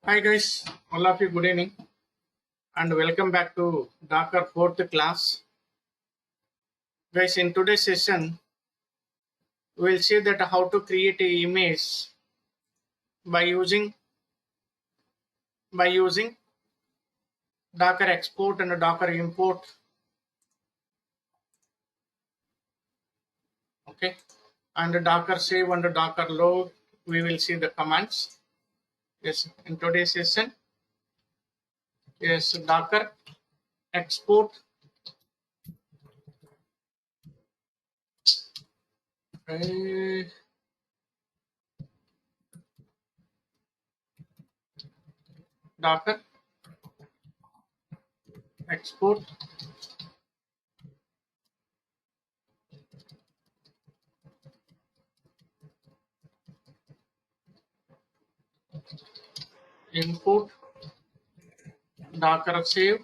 Hi guys, all of you good evening and welcome back to Docker 4th class. Guys, in today's session, we'll see that how to create a image by using Docker export and Docker import. Okay, and Docker save and Docker load. We will see the commands. Yes, in today's session, yes, Docker export. uh, Docker export import Docker save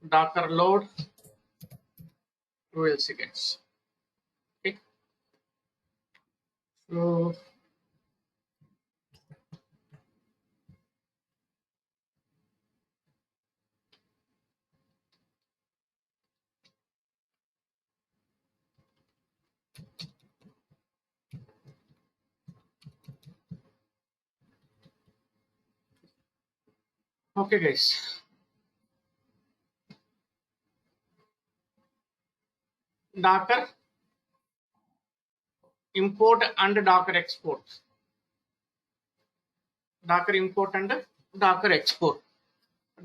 Docker load. We will see guys. Okay, so okay guys, Docker import and Docker export. Docker import and Docker export.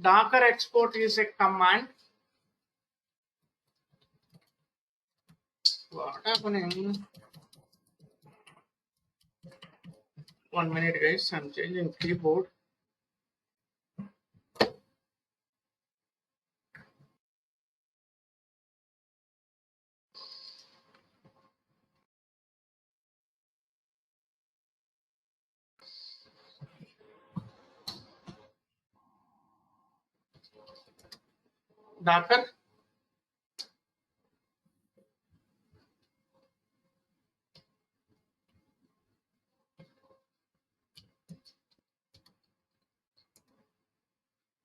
Docker export is a command. What happening? 1 minute guys, I'm changing keyboard. Docker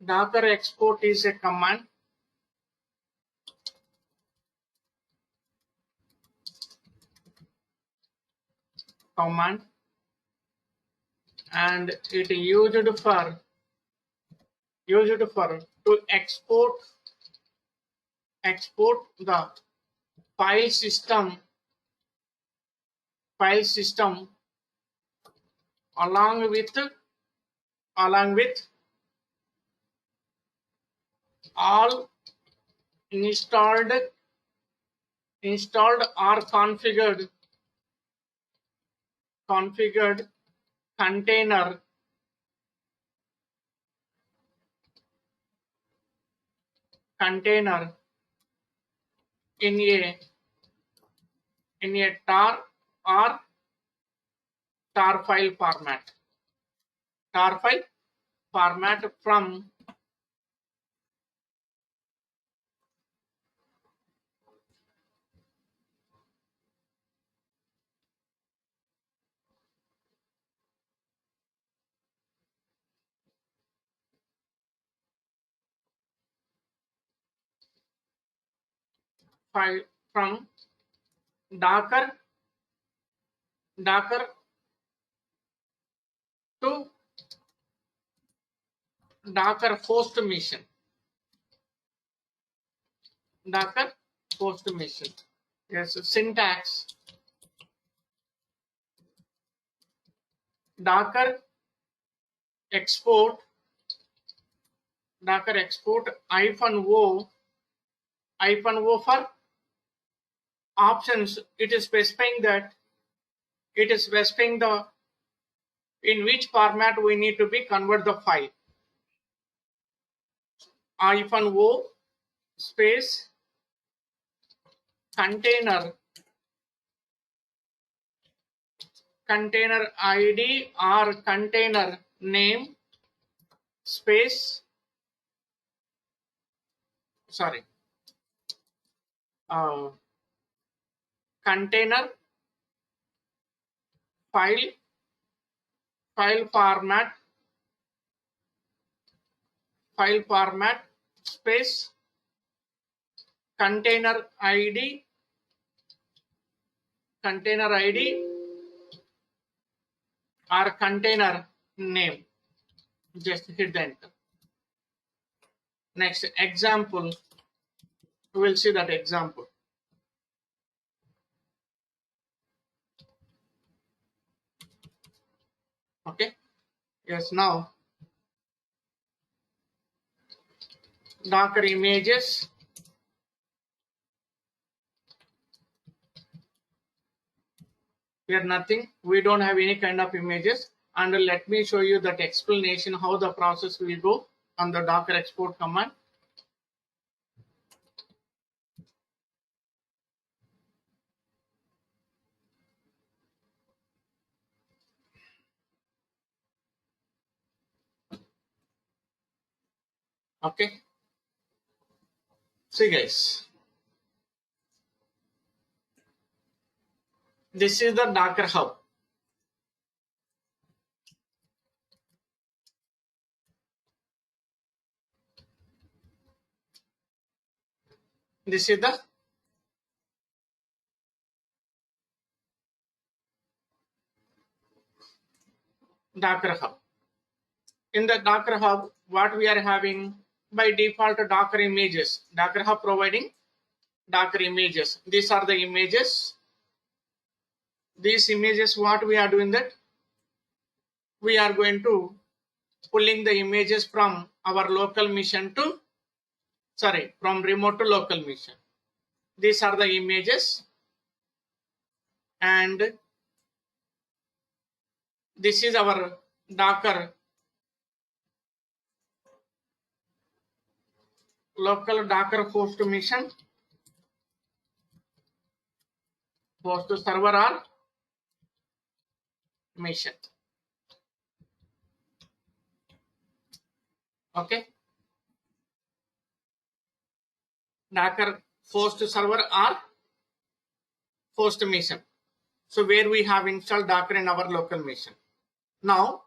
Docker export is a command and it used for to export the file system along with all installed or configured container container in a tar or tar file format from file from docker to docker host mission. Docker host mission. Yes, syntax docker export -o for options. It is specifying the in which format we need to be convert the file. -o space container ID or container name space sorry uh, container file, file format space container ID or container name. Just hit the enter. Next example, we will see that example. Okay. Yes, now Docker images. Here nothing. We don't have any kind of images. And let me show you that explanation how the process will go on the Docker export command. Okay. See guys, this is the Docker hub. This is the Docker hub. In the Docker hub, what we are having by default Docker images. Docker hub providing Docker images. These are the images. These images, what we are doing that? We are going to pulling the images from our local machine to, from remote to local machine. These are the images. And this is our Docker local Docker host machine, host server or machine. Okay. Docker host server or host machine. So where we have installed Docker in our local machine. Now,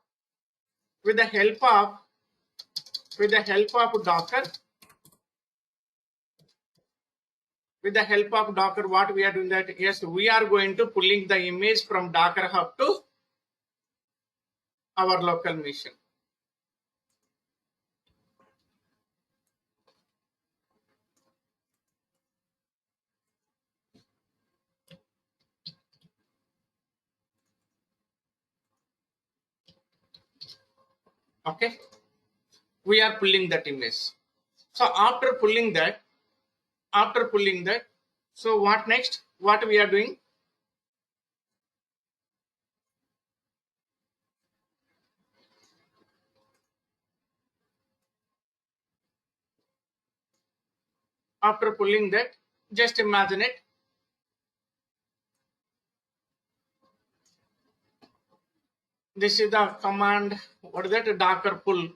with the help of Docker, what we are doing that? Yes, we are going to pulling the image from Docker hub to our local machine. Okay, we are pulling that image. So after pulling that, so what next? What we are doing? After pulling that, just imagine it. This is the command. What is that? Docker pull.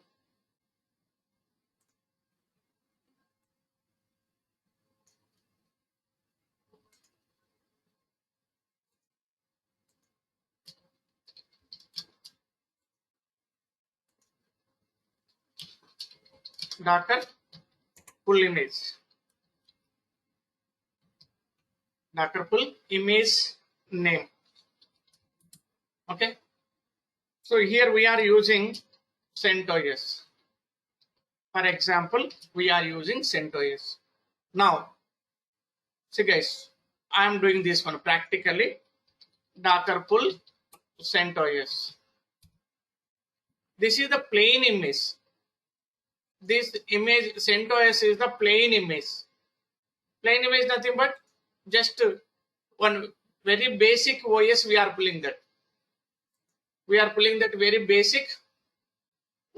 Docker pull image. Docker pull image name. Okay. So here we are using CentOS. For example, we are using CentOS. Now, see guys, I am doing this one practically. Docker pull CentOS. This is the plain image. This image CentOS is the plain image. Plain image nothing but just one very basic OS we are pulling that. We are pulling that very basic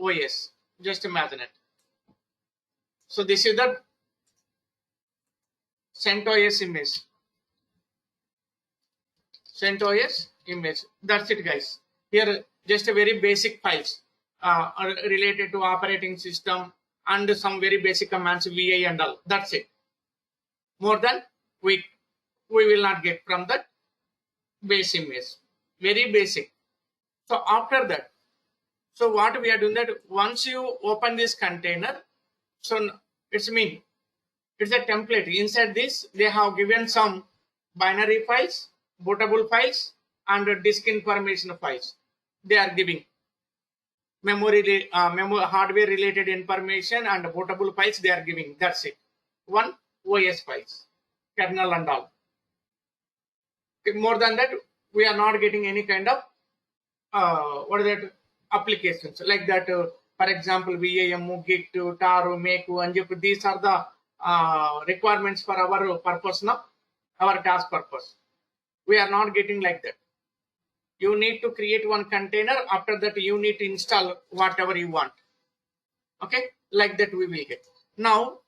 OS. Just imagine it. So this is the CentOS image. CentOS image. That's it, guys. Here, just a very basic files are related to operating system and some very basic commands, VI and all. That's it. More than we will not get from the base image. very basic. So after that, so what we are doing that once you open this container, so it's mean it's a template. Inside this, they have given some binary files, bootable files, and disk information files. They are giving memory, hardware related information and bootable files. They are giving. That's it. One OS files, kernel and all. More than that, we are not getting any kind of what is that applications like that. For example, VAM, Git, TAR, Make, and these are the requirements for our purpose now, our task purpose. We are not getting like that. You need to create one container. After that, you need to install whatever you want. Okay, like that we will get. Now,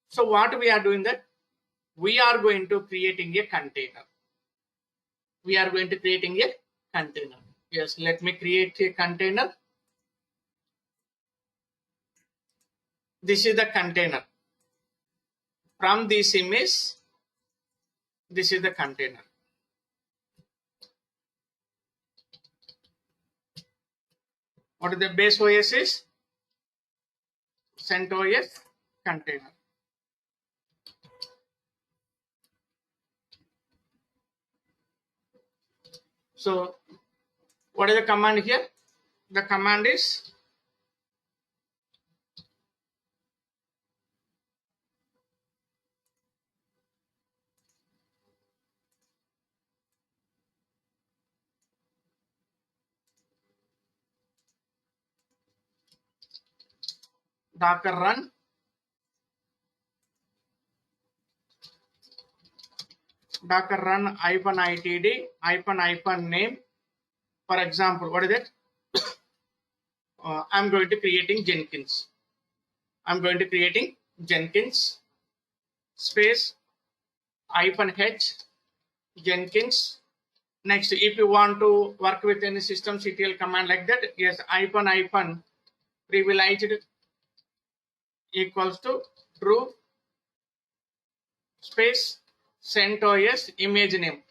so what we are doing that we are going to creating a container. We are going to creating a container. Yes, let me create a container. This is the container. From this image, this is the container. What is the base OS is? CentOS container. So what is the command here? The command is docker run -itd -name. For example, what is it? I'm going to creating Jenkins. I'm going to creating Jenkins space -h Jenkins. Next, if you want to work with any systemctl command like that, yes, -, privileged equals to true space CentOS image name.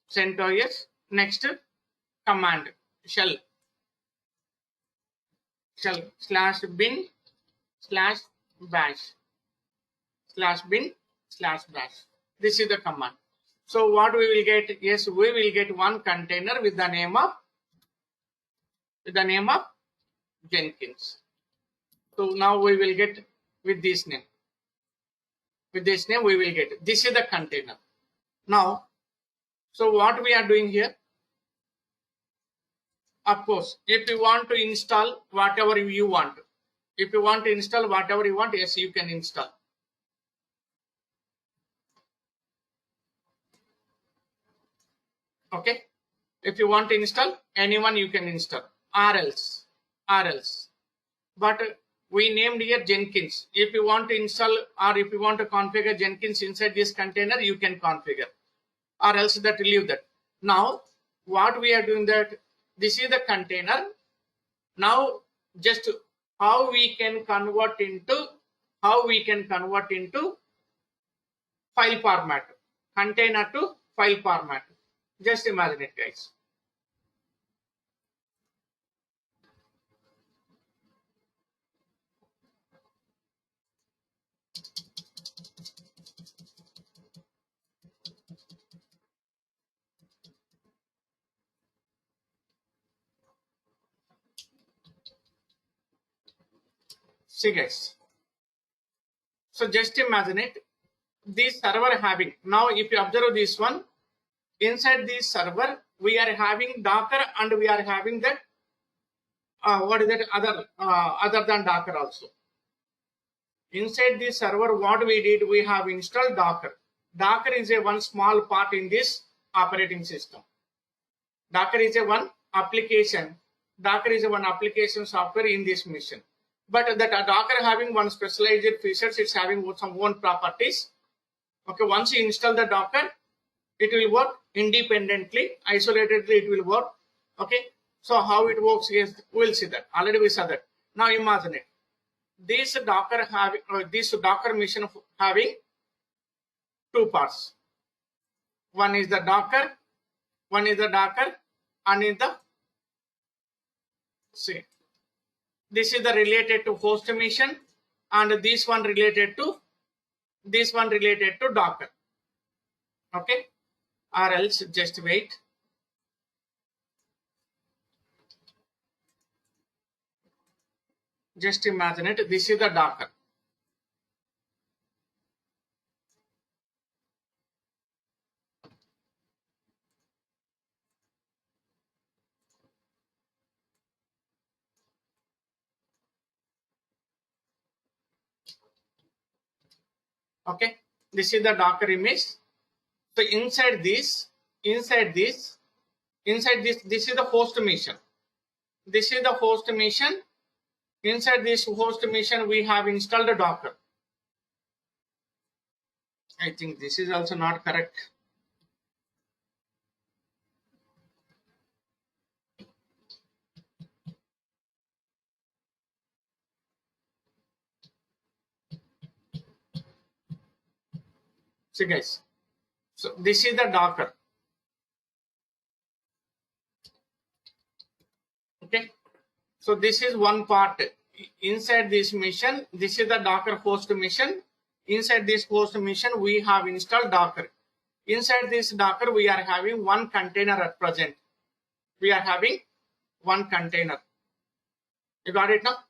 CentOS. Next, command shell /bin/bash /bin/bash. This is the command. So what we will get? Yes, we will get one container with the name of Jenkins. So now we will get with this name. With this name we will get. This is the container. Now, so what we are doing here? Of course, if you want to install whatever you want, yes, you can install. Okay, if you want to install anyone, you can install, or else. But we named here Jenkins. If you want to install or if you want to configure Jenkins inside this container, you can configure, or else that leave that. Now, what we are doing that this is the container. Now, just how we can convert into file format, container to file format. Just imagine it, guys. See, guys. So just imagine it. This server having, now if you observe this one, inside this server we are having Docker and we are having that what is that other than Docker also. Inside this server, what we did, we have installed Docker. Docker is a one small part in this operating system. Docker is a one application software in this mission. But that Docker having one specialized features, it's having some own properties. Okay, once you install the Docker, it will work independently, isolatedly it will work. Okay, so how it works is, we'll see that. Already we saw that. Now imagine it. This Docker mission having two parts. One is the Docker one is the Docker, and is the see. This is the related to host mission, and this one related to Docker. Okay, or else just wait. Just imagine it. This is the Docker. Okay, this is the Docker image. So inside this, this is the host mission. This is the host mission. Inside this host mission, we have installed a Docker. I think this is also not correct. See guys, so this is the Docker. Okay, so this is one part. Inside this mission, this is the Docker host mission. Inside this host mission, we have installed Docker. Inside this Docker, we are having one container at present. We are having one container. You got it now?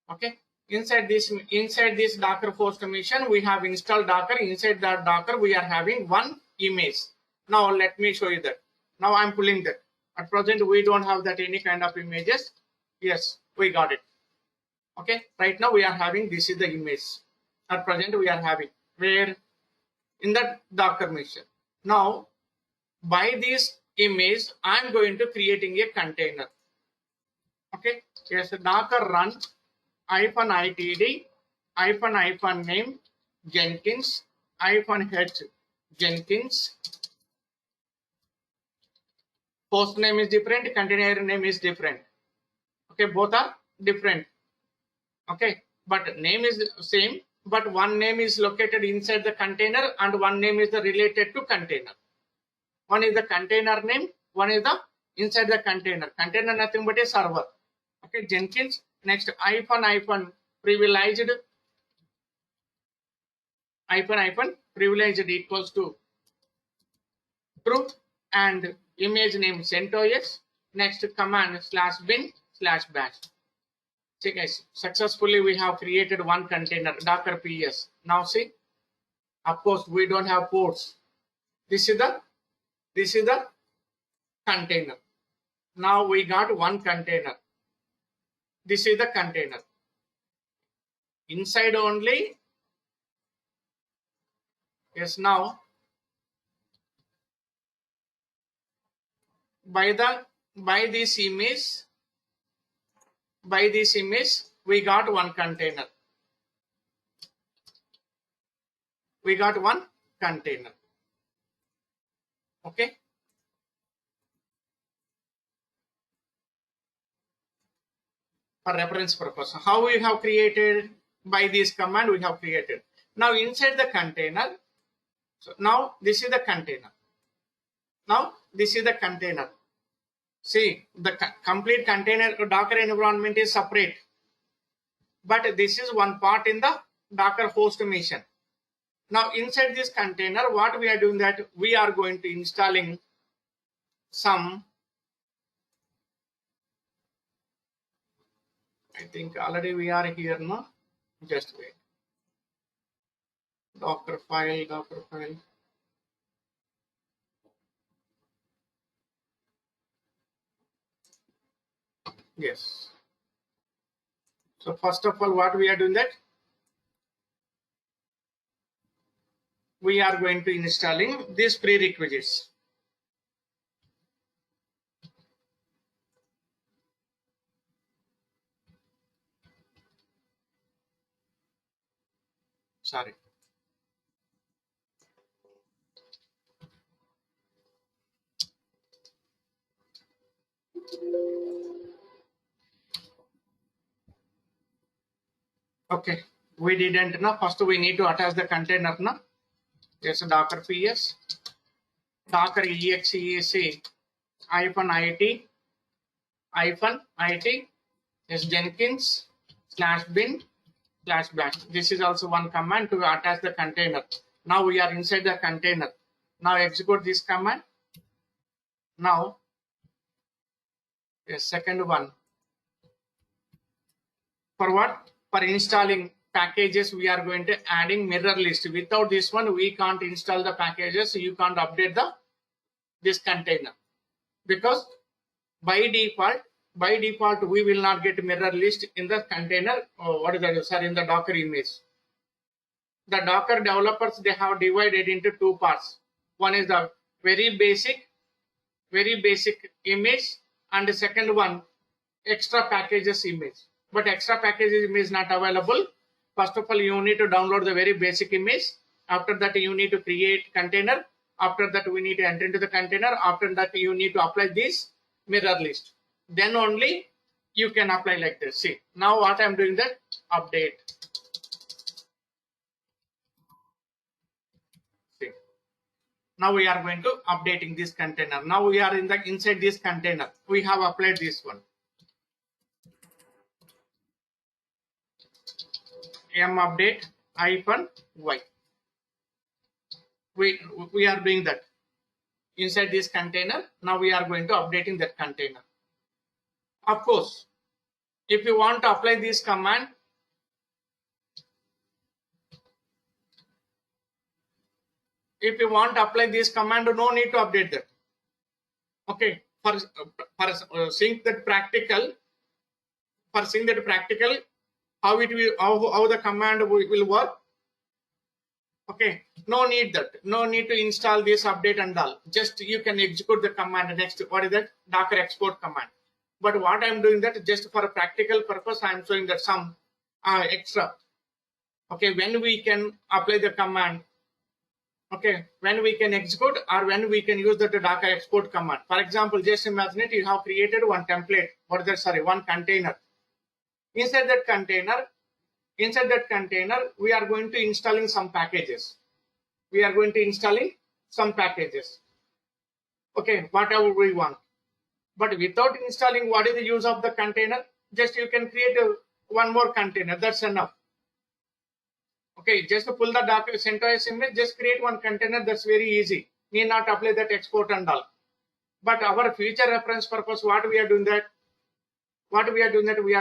Okay, inside this Docker host mission, we have installed Docker. Inside that Docker, we are having one image. Now let me show you that. Now I'm pulling that. At present, we don't have that any kind of images. Yes, we got it. Okay, right now we are having, this is the image. At present, we are having where in that Docker mission. Now by this image, I'm going to creating a container. Okay, yes, Docker run -itd -name Jenkins -h Jenkins. Host name is different, container name is different. Okay, both are different. Okay, but name is same, but one name is located inside the container and one name is the related to container. One is the container name, one is the inside the container. Container nothing but a server. Okay, Jenkins. Next privileged privileged equals to true, and image name CentOS. Next command /bin/bash. See guys, successfully we have created one container, Docker PS. Now see, of course we don't have ports. This is the container. Now we got one container. This is the container. Inside only. Yes, now by this image, we got one container. We got one container. Okay. For reference purpose, how we have created, by this command we have created. Now inside the container, so now this is the container. Now this is the container. See, the complete container Docker environment is separate, but this is one part in the Docker host mission. Now inside this container, what we are doing, that we are going to installing some, I think already we are here now. Just wait. Docker file. Yes. So first of all, what we are doing, that we are going to installing these prerequisites. Sorry. Okay, we didn't know. First, we need to attach the container. No, there's a Docker PS, Docker exec hyphen it is Jenkins /bin/bash. This is also one command to attach the container. Now we are inside the container. Now execute this command. Now, a second one. For what? For installing packages, we are going to adding mirror list. Without this one, we can't install the packages. So you can't update this container, because by default, we will not get mirror list in the container. What is that? Sorry, in the Docker image. The Docker developers, they have divided into two parts. One is the very basic image, and the second one, extra packages image. But extra packages image is not available. First of all, you need to download the very basic image. After that, you need to create container. After that, we need to enter into the container. After that, you need to apply this mirror list. Then only you can apply like this. See, now what I'm doing, that update. See, now we are going to updating this container. Now we are inside this container. We have applied this one. Update -y. We are doing that inside this container. Now we are going to updating that container. Of course, if you want to apply this command, no need to update that. Okay, for seeing that practical, how it will, how the command will work. Okay, no need that. No need to install this update and all. Just you can execute the command. Next, what is that? Docker export command. But what I'm doing, that just for a practical purpose, I'm showing that some extra. Okay, when we can apply the command. Okay, when we can execute, or when we can use the Docker export command. For example, just imagine it, you have created one template. What is that? Sorry, one container. Inside that container, we are going to installing some packages. Okay, whatever we want. But without installing, what is the use of the container? Just you can create one more container. That's enough. Okay, just to pull the Docker CentOS image, just create one container. That's very easy. Need not apply that export and all. But our future reference purpose, what we are doing that? We are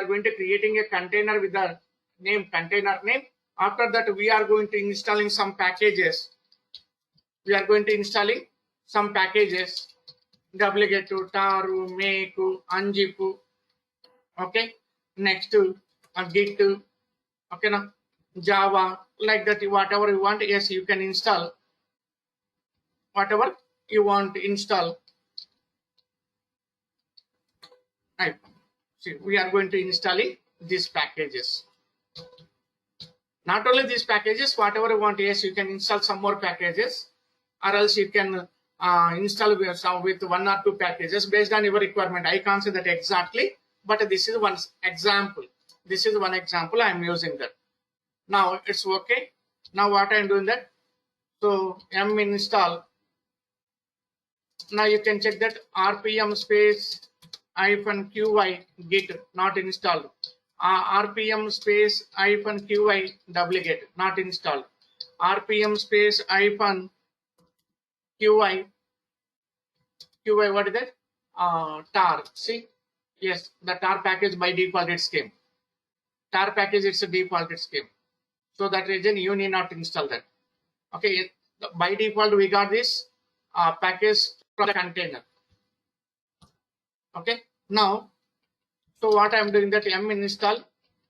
going to creating a container with the name container name. After that, we are going to installing some packages. Wget, Taru, Make, Anjipu. Okay. Next to Git. Okay, now Java, like that. Whatever you want, yes, you can install. Whatever you want to install. Right. See, we are going to installing these packages. Not only these packages, whatever you want, yes, you can install some more packages, or else you can install with one or two packages based on your requirement. I can't say that exactly, but this is one example. I am using that. Now it's okay. Now what I am doing that? So install. Now you can check that rpm space -qy git not installed. rpm space -qy wget not installed. rpm space -qy what is that? Tar. See, yes, the tar package by default it came. Tar package, it's a default it came. So that reason you need not install that. Okay, by default we got this package from the container. Okay, now, so what I'm doing, that install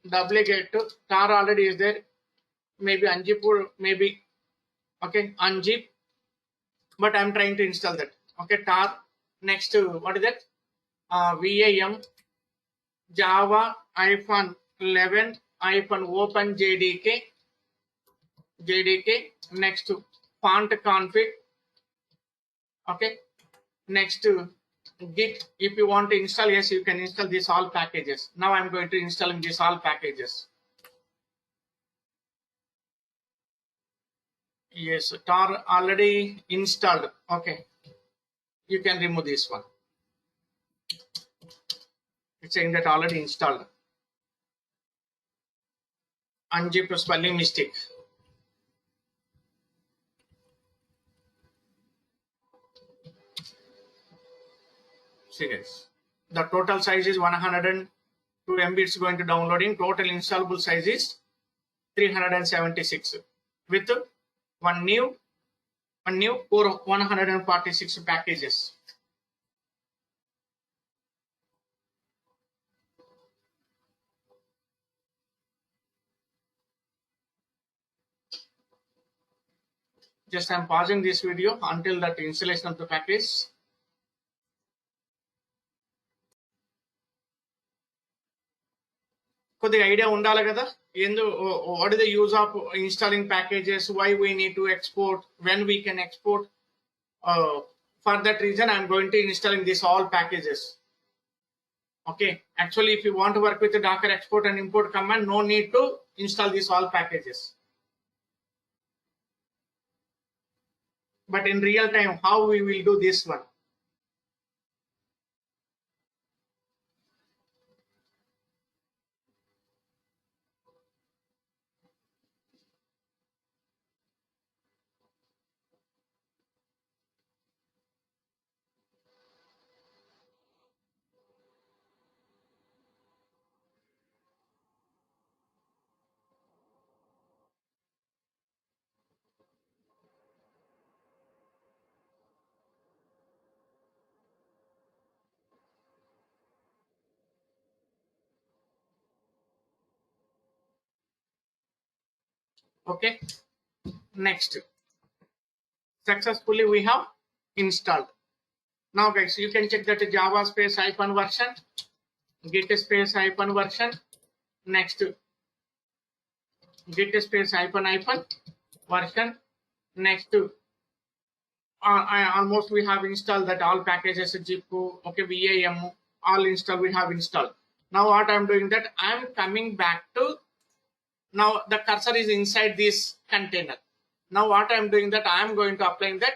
wget tar already is there. Maybe Anjipur, maybe okay, Anjip, but I'm trying to install that. Okay, tar. Next to what is that? VAM Java -11 -open JDK. Next to font config. Okay, next to Git. If you want to install, yes, you can install these all packages. Now I'm going to installing these all packages. Yes, tar already installed. Okay, you can remove this one. It's saying that already installed. Unzip spelling mistake. See guys, the total size is 102 MB. It's going to downloading. Total installable size is 376 with one new 146 packages. Just I'm pausing this video until that installation of the package. కొద్దిగా idea ఉండాలి కదా what is the use of installing packages, why we need to export, when we can export. For that reason I'm going to installing this all packages. Okay, actually if you want to work with the Docker export and import command, no need to install these all packages. But in real time, how we will do this one? Okay, next, successfully we have installed. Now guys, you can check that java space hyphen version, git space hyphen version, next git space hyphen version, next almost we have installed that all packages, zip, okay, vam, all install we have installed. Now what I'm doing, that I'm coming back to, now the cursor is inside this container. Now what I'm doing, that I'm going to apply that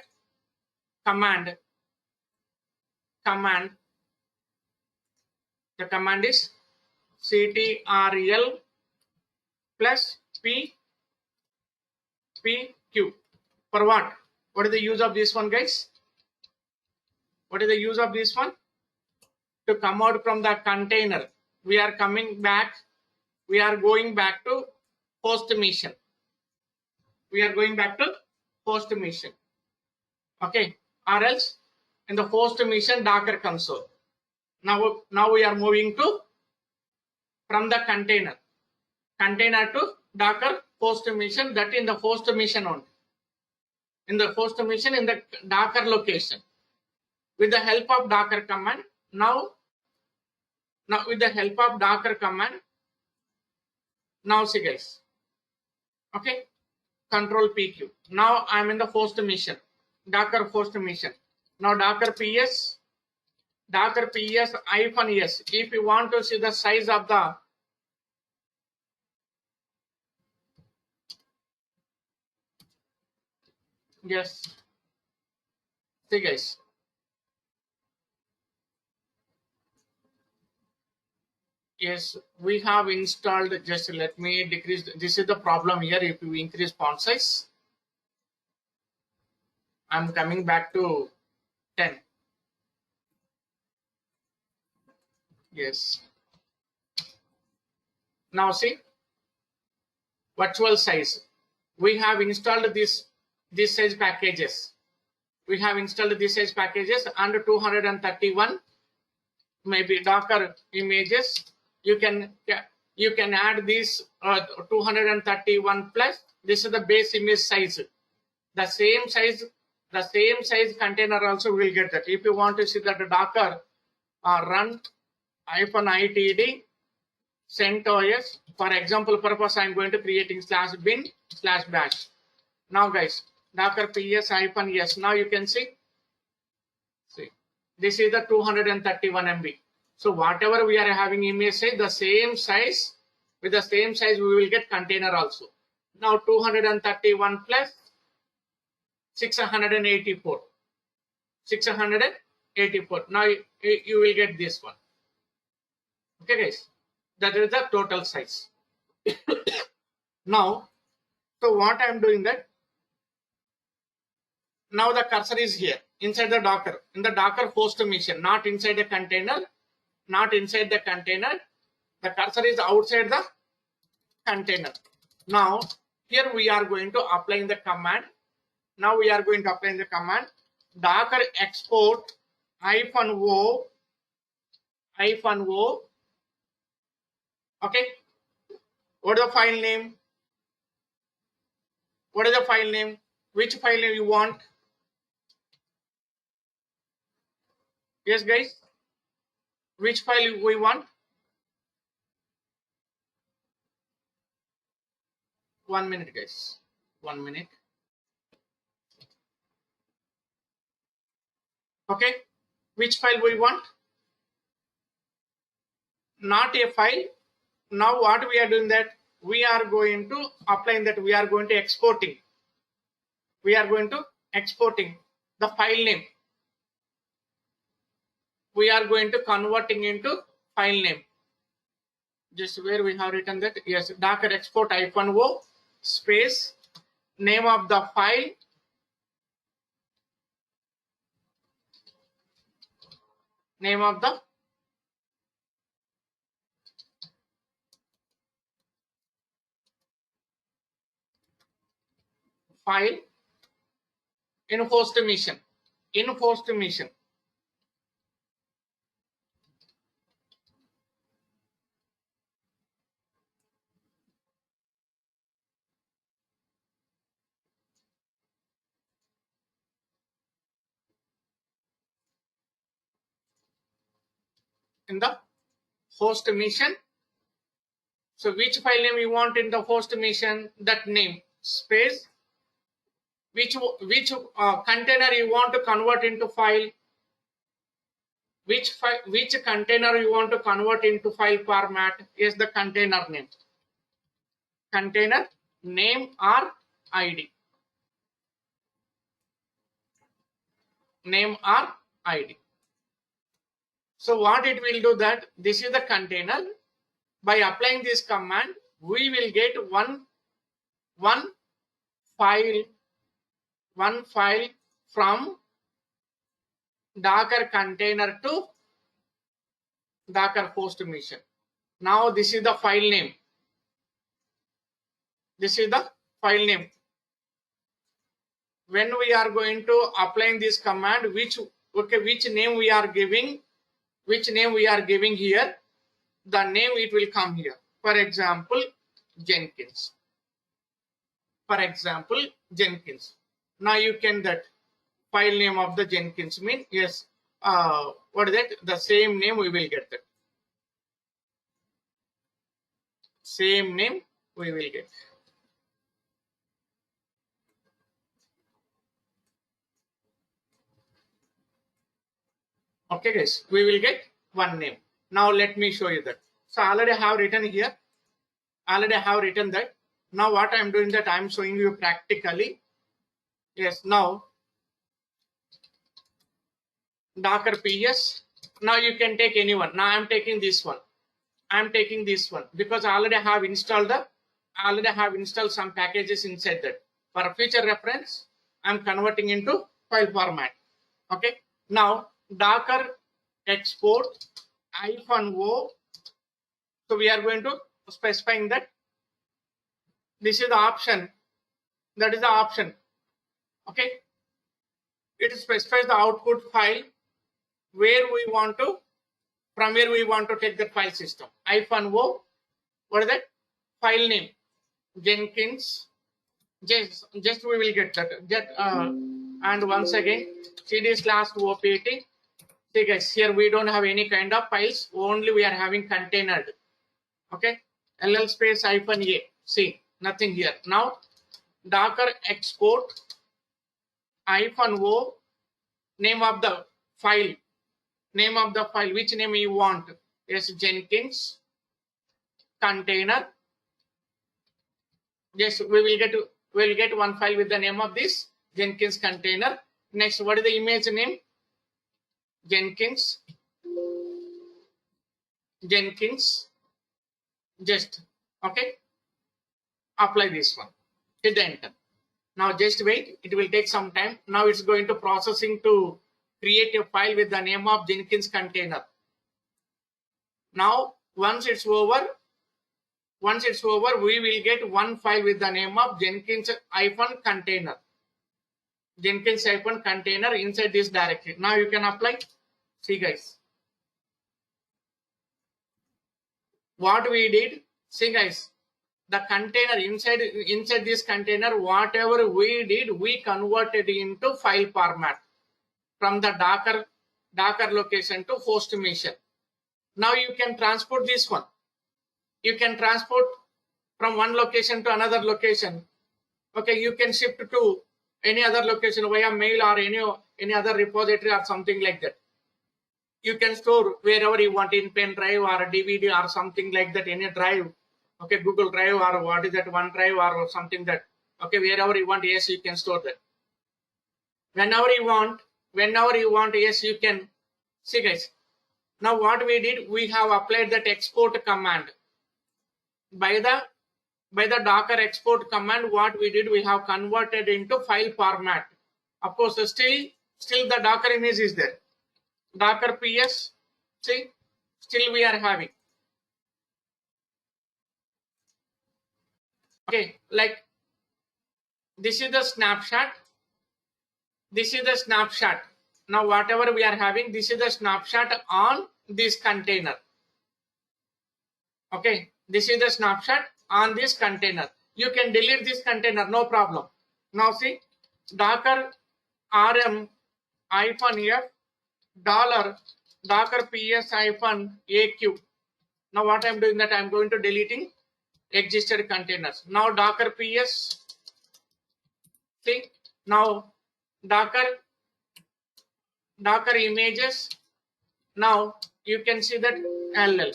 command. The command is ctrl plus pq. For what? What is the use of this one, guys? What is the use of this one? To come out from the container, we are coming back, we are going back to host mission. We are going back to host mission. Okay, or else in the host mission Docker console. Now we are moving to from the container to Docker host mission, that in the host mission only. In the host mission in the Docker location. With the help of Docker command, now with the help of Docker command, now see guys, okay, control PQ. Now I'm in the host mission, Docker host mission. Now Docker PS -s. If you want to see the size of the yes, see guys, yes, we have installed. Just let me decrease. This is the problem here. If you increase font size, I'm coming back to 10. Yes. Now see, virtual size. We have installed this size packages. We have installed this size packages under 231 maybe Docker images. You can add these 231 plus. This is the base image size. The same size container also will get that. If you want to see that Docker run -itd CentOS, for example purpose, I'm going to creating /bin/bash. Now guys, Docker ps-s. Now you can see this is the 231 MB. So whatever we are having image size, the same size, with the same size we will get container also. Now 231 plus 684. 684. Now you will get this one. Okay, guys, that is the total size. Now, so what I am doing that, now the cursor is here inside the Docker, in the Docker host machine, not inside the container, not inside the container. The cursor is outside the container. Now, here we are going to apply the command. Now we are going to apply the command Docker export -o. Okay. What is the file name? What is the file name? Which file name you want? Yes, guys. Which file we want? 1 minute, guys. 1 minute. Okay. Which file we want? Not a file. Now what we are doing that? We are going to apply that. We are going to exporting. We are going to exporting the file name. We are going to converting into file name. Just where we have written that, yes, Docker export -o space name of the file, name of the file in host mission, in host mission. In the host mission. So which file name you want in the host mission? That name space which container you want to convert into file. Which container you want to convert into file format is the container name. Container name or ID. Name or ID. So what it will do that, this is the container. By applying this command, we will get one file from Docker container to Docker host mission. Now this is the file name. This is the file name. When we are going to applying this command, which name we are giving, here, the name it will come here. For example, Jenkins. Now you can that file name of the Jenkins mean, yes, what is that? The same name we will get that. Same name we will get. Okay, guys, we will get one name. Now let me show you that. So I already have written here. That. Now what I am doing that I am showing you practically. Yes, now Docker PS. Now you can take anyone. Now I am taking this one. Because I already have installed some packages inside that. For future reference, I am converting into file format. Okay. Now Docker export -o. So we are going to specifying that this is the option. That is the option. Okay. It specifies the output file where we want to, from where we want to take the file system. -o. What is that? File name Jenkins. Just we will get that. And once again, cd/opt. See guys, here we don't have any kind of files, only we are having container. Okay, ll space -a. See, nothing here. Now Docker export -o, name of the file, which name you want? Yes, Jenkins container. Yes, we will get one file with the name of this Jenkins container. Next, what is the image name? Jenkins just. Okay, apply this one, hit the enter. Now just wait, it will take some time. Now it's going to processing to create a file with the name of Jenkins container. Now once it's over, we will get one file with the name of Jenkins-container. Jenkins-container inside this directory. Now you can apply. See guys, what we did. See guys, the container inside this container, whatever we did, we converted into file format from the Docker location to host machine. Now you can transport this one. You can transport from one location to another location. Okay, you can shift to any other location via mail or any other repository or something like that. You can store wherever you want, in pen drive or a DVD or something like that, any drive. Okay, Google Drive or what is that, OneDrive or something that. Okay, wherever you want, yes, you can store that. Whenever you want, yes, you can. See guys, now what we did, we have applied that export command. By the Docker export command, what we did, we have converted into file format. Of course, still the Docker image is there. Docker PS, see, still we are having. Okay, like this is the snapshot. Now whatever we are having, this is the snapshot on this container. Okay, this is the snapshot on this container. You can delete this container, no problem. Now see, Docker rm-f $docker ps-aq. Now what I'm doing, that I'm going to deleting existed containers. Now Docker ps, see, now Docker images. Now you can see that LL.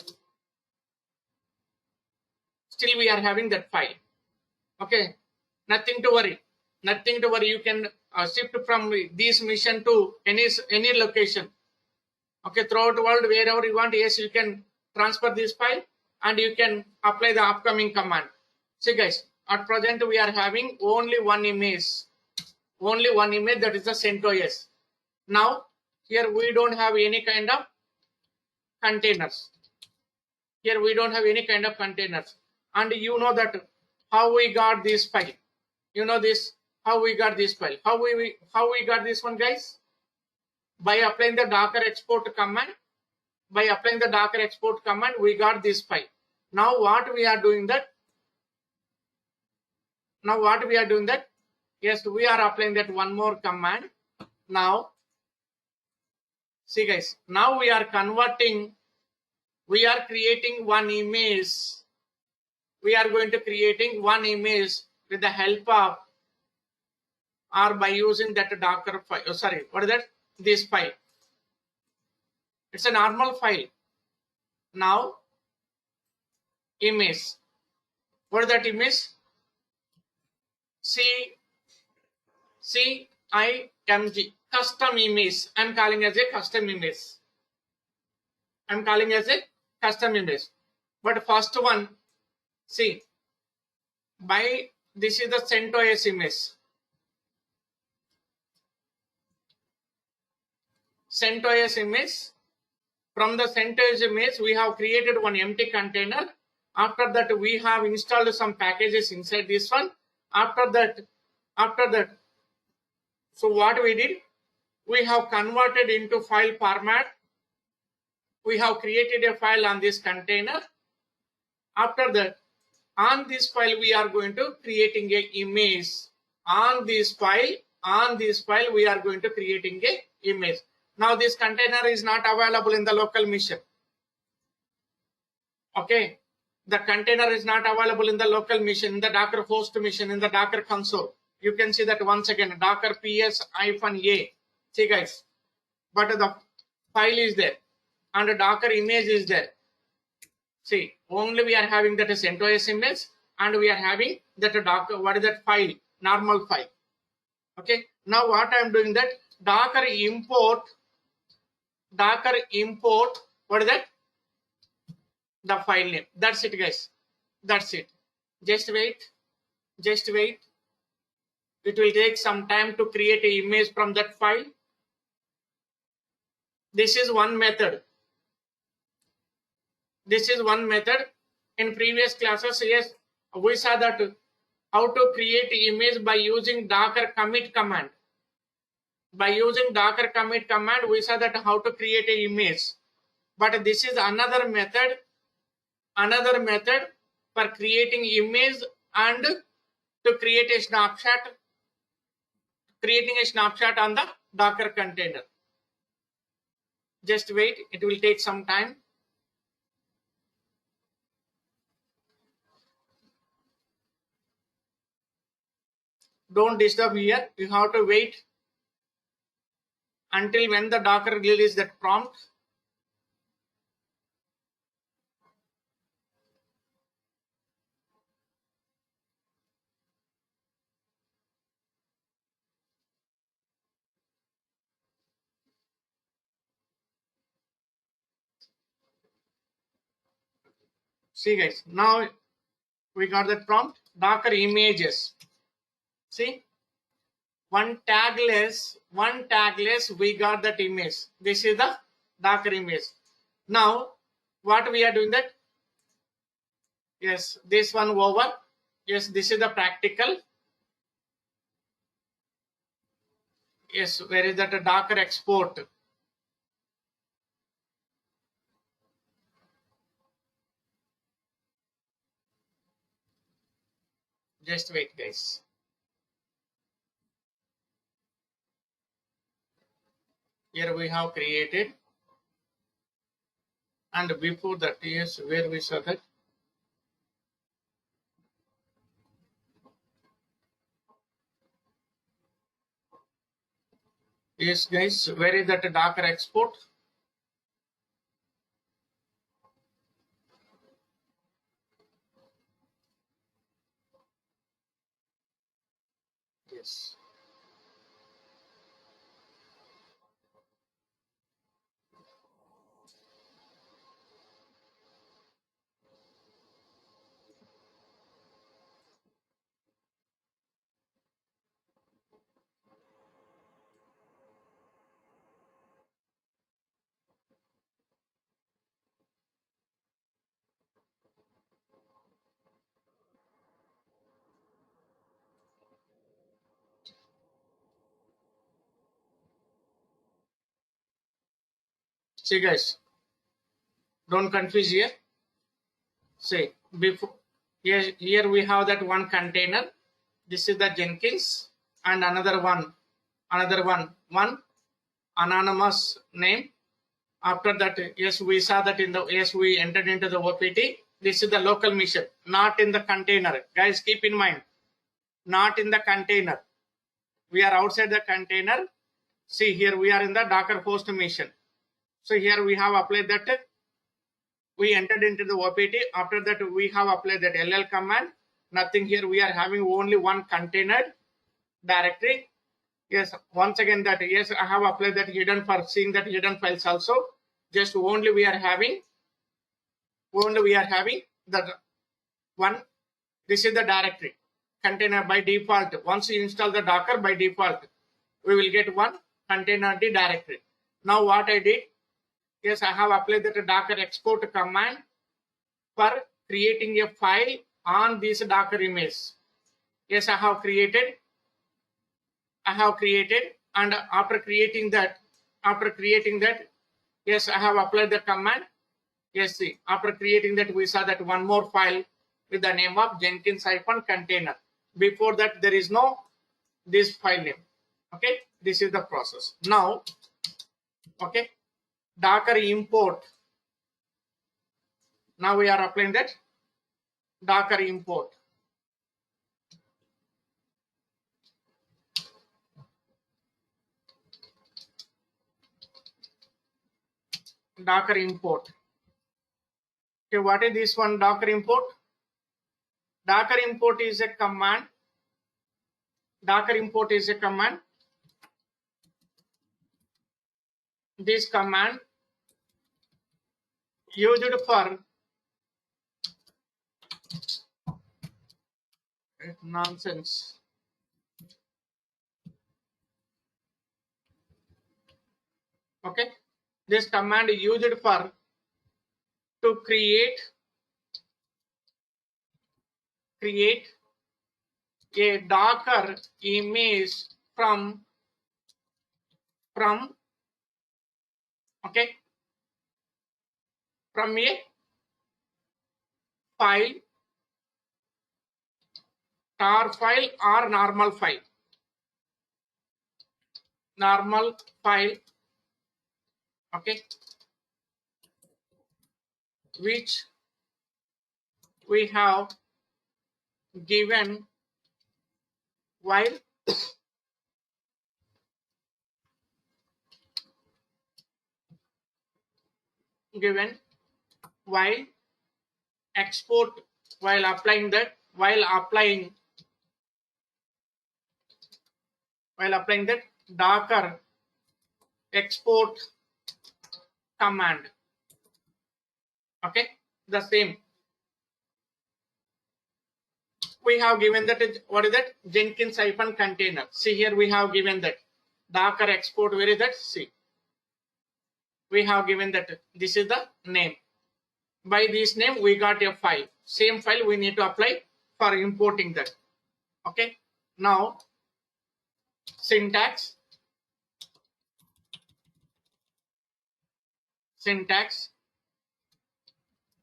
Still we are having that file. Okay, nothing to worry. You can shift from this mission to any location. Okay, throughout the world, wherever you want, yes, you can transfer this file and you can apply the upcoming command. See guys, at present we are having only one image, that is the CentOS. Now here we don't have any kind of containers. And you know that how we got this file. You know this, how we got this file. How we got this one, guys? By applying the Docker export command. We got this file. Now what we are doing that? Yes, we are applying that one more command. Now, see guys, now we are creating one image. We are going to creating one image with the help of or by using that Docker file. Oh, sorry, what is that? This file. It's a normal file. Now, image. What is that image? CIMG, custom image. I'm calling as a custom image. But first one, see, this is the CentOS image. From the CentOS image, we have created one empty container. After that, we have installed some packages inside this one. After that, so what we did, we have converted into file format. We have created a file on this container. After that, on this file, we are going to creating a image. On this file, we are going to creating a image. Now this container is not available in the local machine. Okay, the container is not available in the local machine, in the Docker host machine, in the Docker console. You can see that once again, Docker ps-a. See guys, but the file is there and the Docker image is there. See, only we are having that CentOS image and we are having that Docker, what is that file? Normal file. Okay, Now what I am doing that docker import, what is that? The file name. That's it, guys. That's it. Just wait. Just wait. It will take some time to create an image from that file. This is one method. This is one method. In previous classes, yes, we saw that how to create image by using docker commit command. By using docker commit command, we saw that how to create an image. But this is another method for creating image and to create a snapshot, creating a snapshot on the docker container. Just wait, it will take some time. Don't disturb here. You have to wait until when the docker releases that prompt. See guys, now we got that prompt, docker images. See, one tagless, we got that image. This is the docker image. Now, what we are doing that? Yes, this one over. Yes, this is the practical. Yes, where is that docker export? Just wait, guys. Here we have created, and before that, yes, where we saw that. Yes, guys, where is that docker export? Yes. See, guys, don't confuse here. Say before here we have that one container. This is the Jenkins, and another one anonymous name. After that, yes, we saw that in the we entered into the OPT. This is the local mission, not in the container. Guys, keep in mind, not in the container. We are outside the container. See, here we are in the Docker host mission. So here we have applied that. We entered into the OPT. After that, we have applied that LL command. Nothing here. We are having only one container directory. Yes, once again that, yes, I have applied that hidden for seeing that hidden files also. Just only we are having that one. This is the directory container by default. Once you install the Docker, by default, we will get one container directory. Now what I did, yes, I have applied the Docker export command for creating a file on this Docker image. Yes, I have created, and after creating that, yes, I have applied the command. Yes, see, after creating that, we saw that one more file with the name of Jenkins-container. Before that, there is no this file name. Okay, this is the process. Now, okay, Docker import. Now we are applying that Docker import. Docker import. Okay, what is this one? Docker import. Docker import is a command. Docker import is a command this command used for nonsense. Okay, this command used for to create a Docker image from okay, from a file, tar file or normal file, okay, which we have given while export, while applying that Docker export command. Okay, the same we have given that is, what is that, Jenkins hyphen container. See here we have given that Docker export. Where is that? See, we have given that this is the name. By this name we got a file. Same file we need to apply for importing that. Okay, now syntax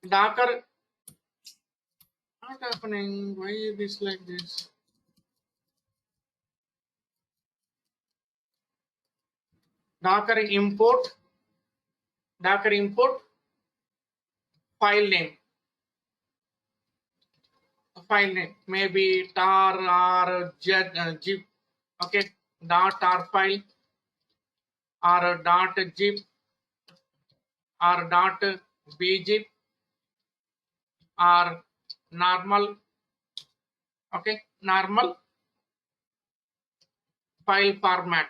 Docker. Not happening. Why is this like this? Docker import file name. Maybe tar or zip. Okay, .tar file or .zip or .bzip or normal. Okay, normal file format.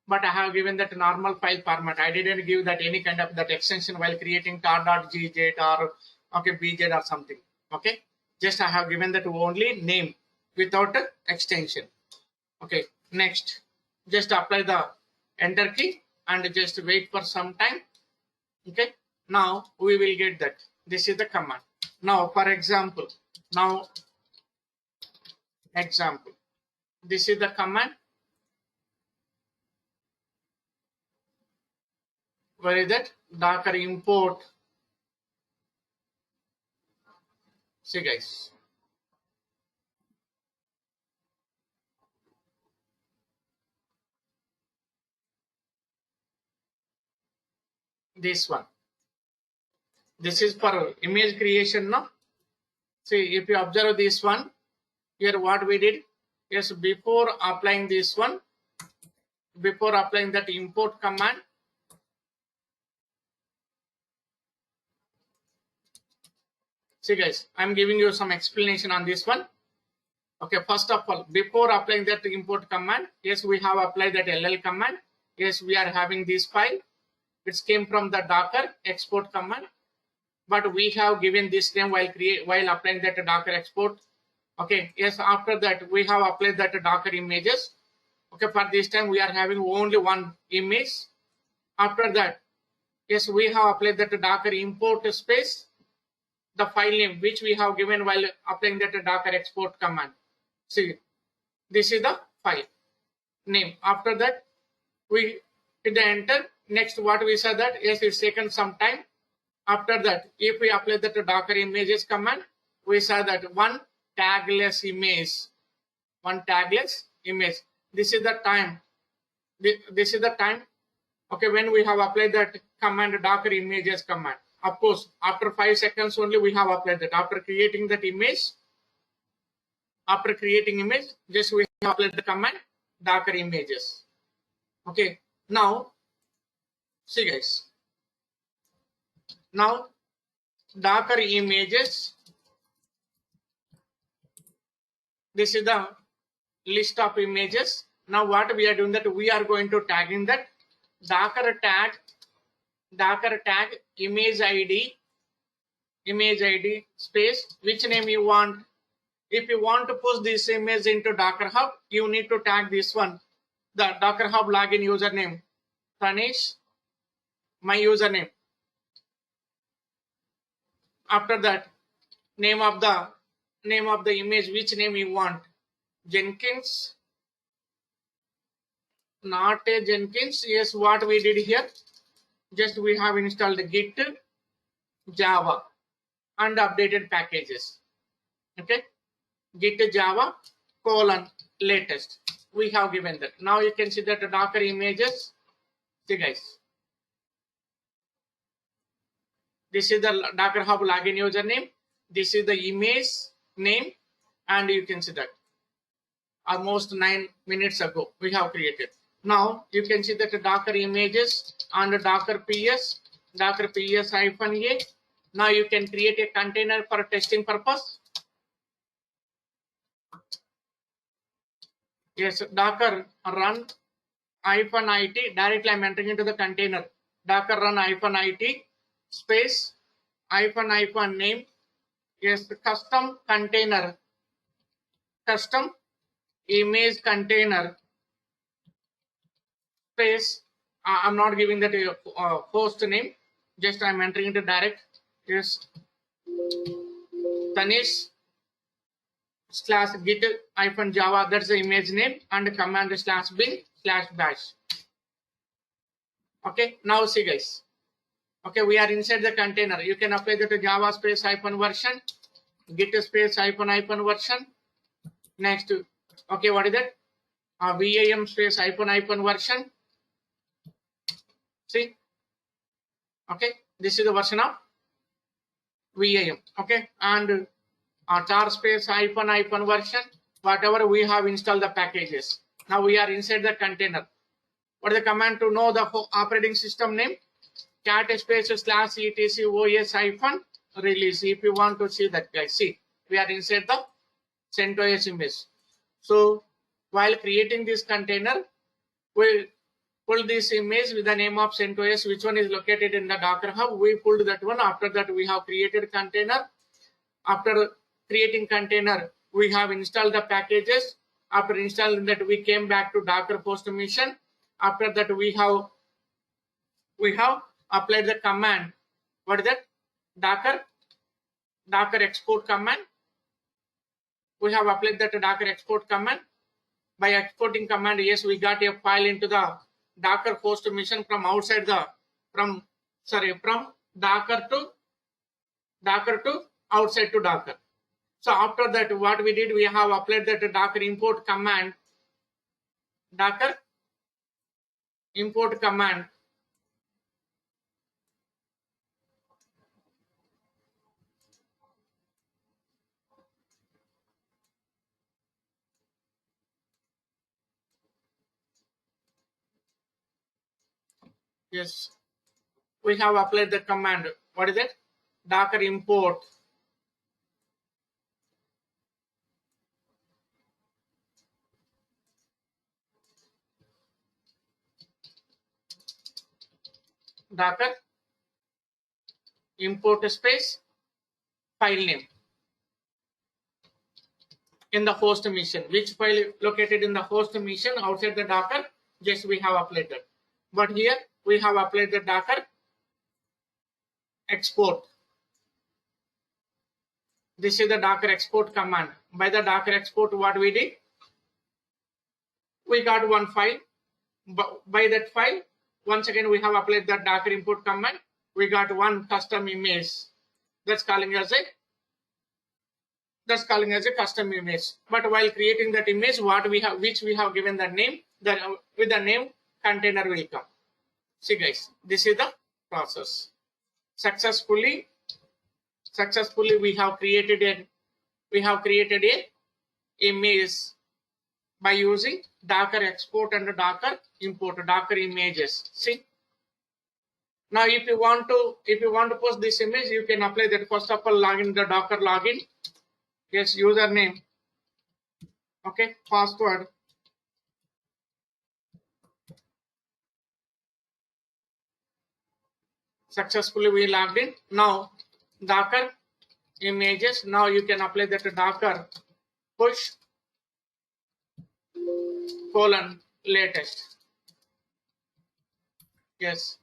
But I have given that normal file format. I didn't give that any kind of that extension while creating tar.gz or okay bz or something. Okay, just I have given that only name without a extension. Okay, next just apply the enter key and just wait for some time. Okay, now we will get that this is the command. Now for example, this is the command. Where is that? Docker import. See guys, this one, this is for image creation. No, see if you observe this one here, what we did is before applying this one, before applying that import command, see guys, I'm giving you some explanation on this one. Okay, first of all, before applying that import command, yes, we have applied that ll command. Yes, we are having this file. It came from the Docker export command, but we have given this name while applying that Docker export. Okay, yes, after that we have applied that Docker images. Okay, for this time we are having only one image. After that, yes, we have applied that Docker import space, the file name which we have given while applying that Docker export command. See, this is the file name. After that, we hit the enter. Next, what we said that yes, it's taken some time. After that, if we apply that Docker images command, we saw that one tagless image. This is the time. This is the time. Okay, when we have applied that command Docker images command. Of course, after 5 seconds only we have applied that. After creating image, just we have applied the command Docker images. Okay, now see guys. Now Docker images. This is the list of images. Now what we are doing that we are going to tag in that Docker tag image ID space which name you want. If you want to push this image into Docker Hub, you need to tag this one, the Docker Hub login username, Tanish, my username. After that, name of the image, which name you want, Jenkins, not a Jenkins. Yes, what we did here, just we have installed Git, Java, and updated packages. Okay, Git Java colon latest. We have given that. Now you can see that the Docker images. See guys, this is the Docker Hub login username. This is the image name, and you can see that almost 9 minutes ago we have created. Now you can see that the Docker images and the Docker PS -a. Now you can create a container for testing purpose. Yes, Docker run -it. Directly I'm entering into the container. Docker run -it space -name. Yes, custom container, custom image container space. I'm not giving that a host name. Just I'm entering into direct. Yes, Tanish /git -java. That's the image name, and command /bin/bash. Okay, now see guys. Okay, we are inside the container. You can apply that to Java space -version, Git space -version. Next, okay, what is that? VAM space -version. See, okay, this is the version of VAM. Okay, and tar space -version. Whatever we have installed the packages. Now we are inside the container. What is the command to know the operating system name? Cat space /etc/os-release. If you want to see that, guys, see, we are inside the CentOS image. So while creating this container, we pull this image with the name of CentOS, which one is located in the Docker Hub. We pulled that one. After that, we have created container. After creating container, we have installed the packages. After installing that, we came back to Docker post mission. After that, we have applied the command. What is that? Docker export command. We have applied that Docker export command. By exporting command, yes, we got a file into the Docker host mission from outside the from Docker to outside to Docker. So after that, what we did, we have applied that Docker import command. Docker import command. Yes, we have applied the command. What is it? Docker import. Docker import space file name in the host mission. Which file located in the host mission outside the Docker? Just we have applied that. But here we have applied the Docker export. This is the Docker export command. By the Docker export, what we did? We got one file. By that file, once again we have applied the Docker import command. We got one custom image. That's calling as a custom image. But while creating that image, which we have given the name, that with the name container will come. See guys, this is the process. Successfully we have created a image by using Docker export and Docker import, Docker images. See, now if you want to post this image, you can apply that. First of all, login the Docker login. Yes, username. Okay, password. Successfully we logged in. Now Docker images. Now you can apply that Docker push colon latest. Yes.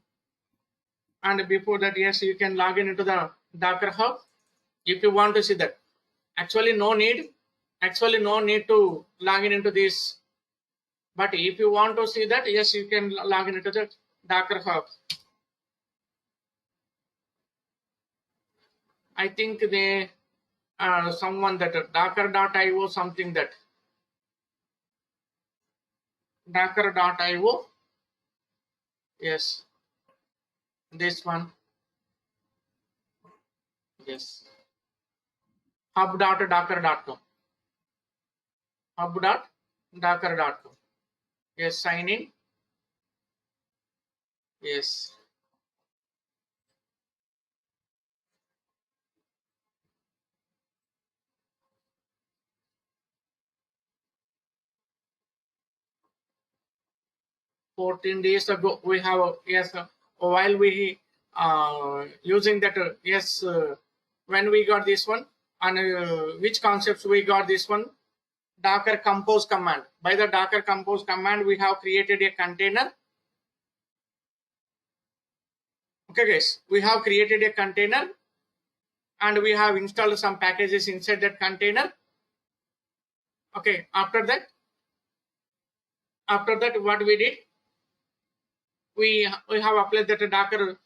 And before that, yes, you can log in into the Docker Hub if you want to see that. Actually no need to log in into this, but if you want to see that, yes, you can log in into the Docker Hub. I think they someone that docker.io something that docker.io. Yes, this one. Yes, hub.docker.com. hub.docker.com. Yes, sign in. Yes. Fourteen days ago we have yes, while we using that yes, when we got this one, and which concepts we got this one. Docker compose command. By the Docker compose command, we have created a container. Okay, guys, we have created a container and we have installed some packages inside that container. Okay, after that, what we did, we have applied that Docker.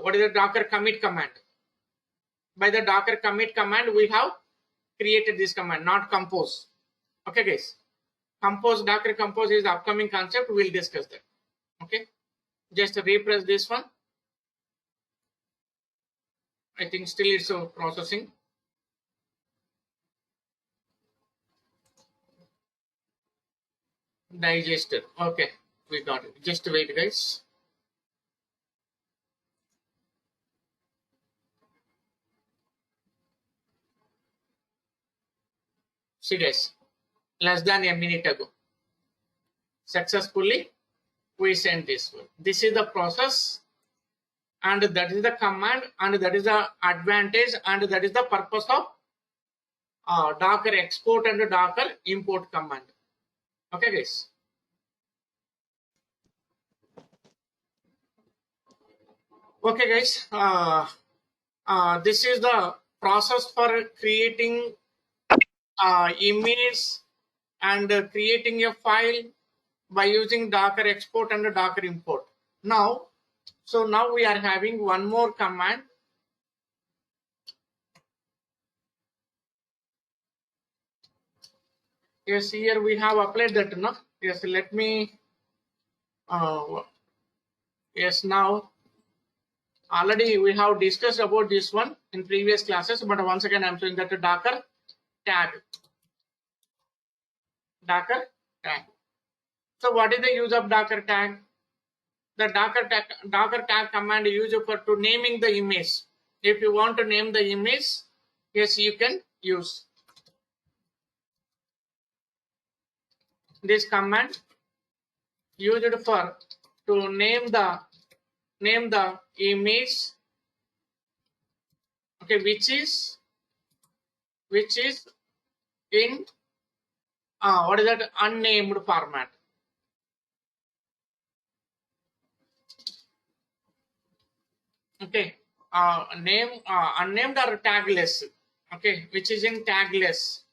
What is the Docker commit command? By the Docker commit command, we have created this command, not compose. Okay, guys, compose, Docker compose is the upcoming concept. We'll discuss that. Okay, just repress this one. I think still it's processing. Digested. Okay, we got it. Just wait, guys. See, guys, less than a minute ago, successfully we sent this one. This is the process, and that is the command, and that is the advantage, and that is the purpose of Docker export and Docker import command. Okay, guys. Okay, guys. This is the process for creating image and creating a file by using Docker export and Docker import. Now, so now we are having one more command. Yes, here we have applied that. No? Yes, let me. Yes, now already we have discussed about this one in previous classes, but once again I'm showing that Docker tag. Docker tag. So what is the use of Docker tag? The Docker tag command is used for to naming the image. If you want to name the image, yes, you can use this command used for to name the image. Okay, which is in what is that unnamed format. Okay, name unnamed or tagless. Okay, which is in tagless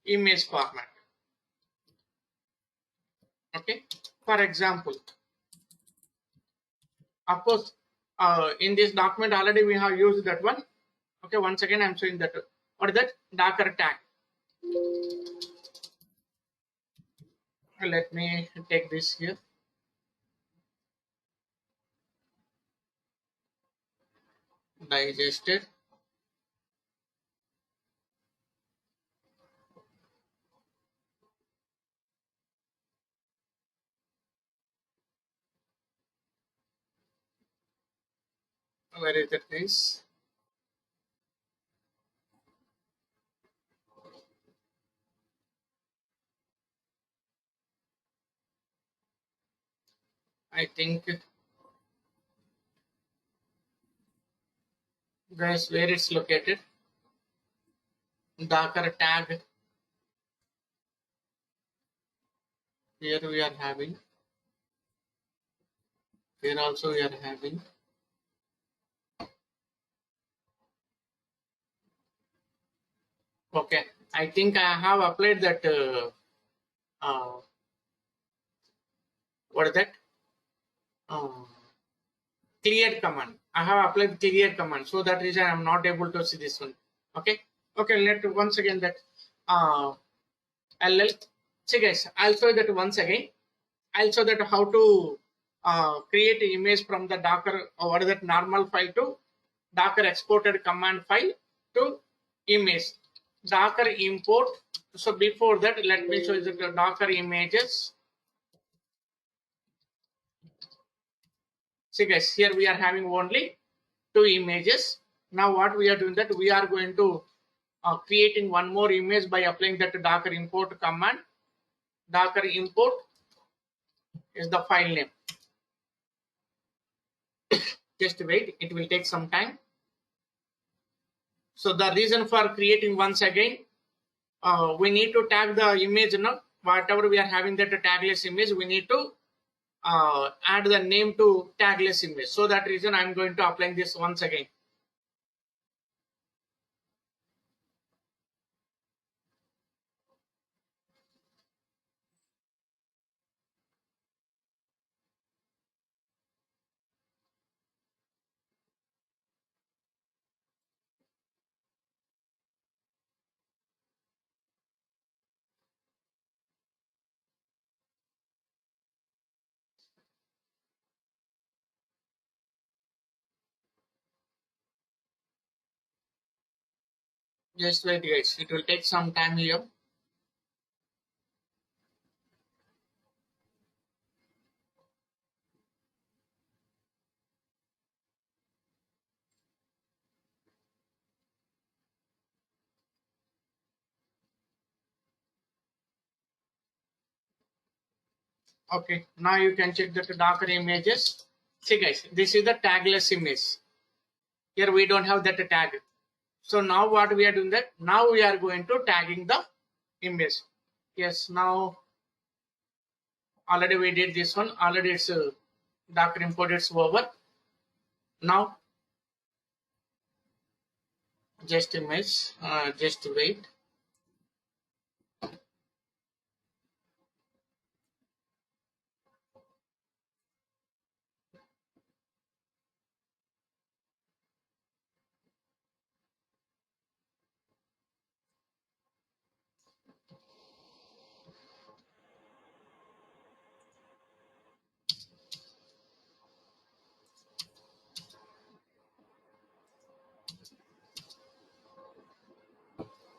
image format. Okay, for example, of course, in this document already we have used that one. Okay, once again I'm showing that. What is that? Docker tag. Let me take this here. Digested. Where is it, guys? I think, guys, where it's located. Docker tag. Here we are having. Here also we are having. Okay, I think I have applied that. What is that? Uh, Clear command. I have applied clear command, so that reason I am not able to see this one. Okay. Okay. Let once again that. I'll see, guys. I'll show you that once again. I'll show that how to create an image from the Docker or what is that normal file to Docker exported command file to image. Docker import. So before that, let me show you the Docker images. See, guys, here we are having only 2 images. Now what we are doing that we are going to creating one more image by applying that Docker import command. Docker import is the file name. Just wait, it will take some time. So the reason for creating once again, we need to tag the image. No, whatever we are having that tagless image, we need to add the name to tagless image. So that reason I'm going to apply this once again. Just wait, guys. It will take some time here. Okay, now you can check the Docker images. See, guys, this is the tagless image. Here we don't have that tag. So now what we are doing that? Now we are going to tagging the image. Yes, now already we did this one. Already it's Docker import, it's over. Now just image, just wait.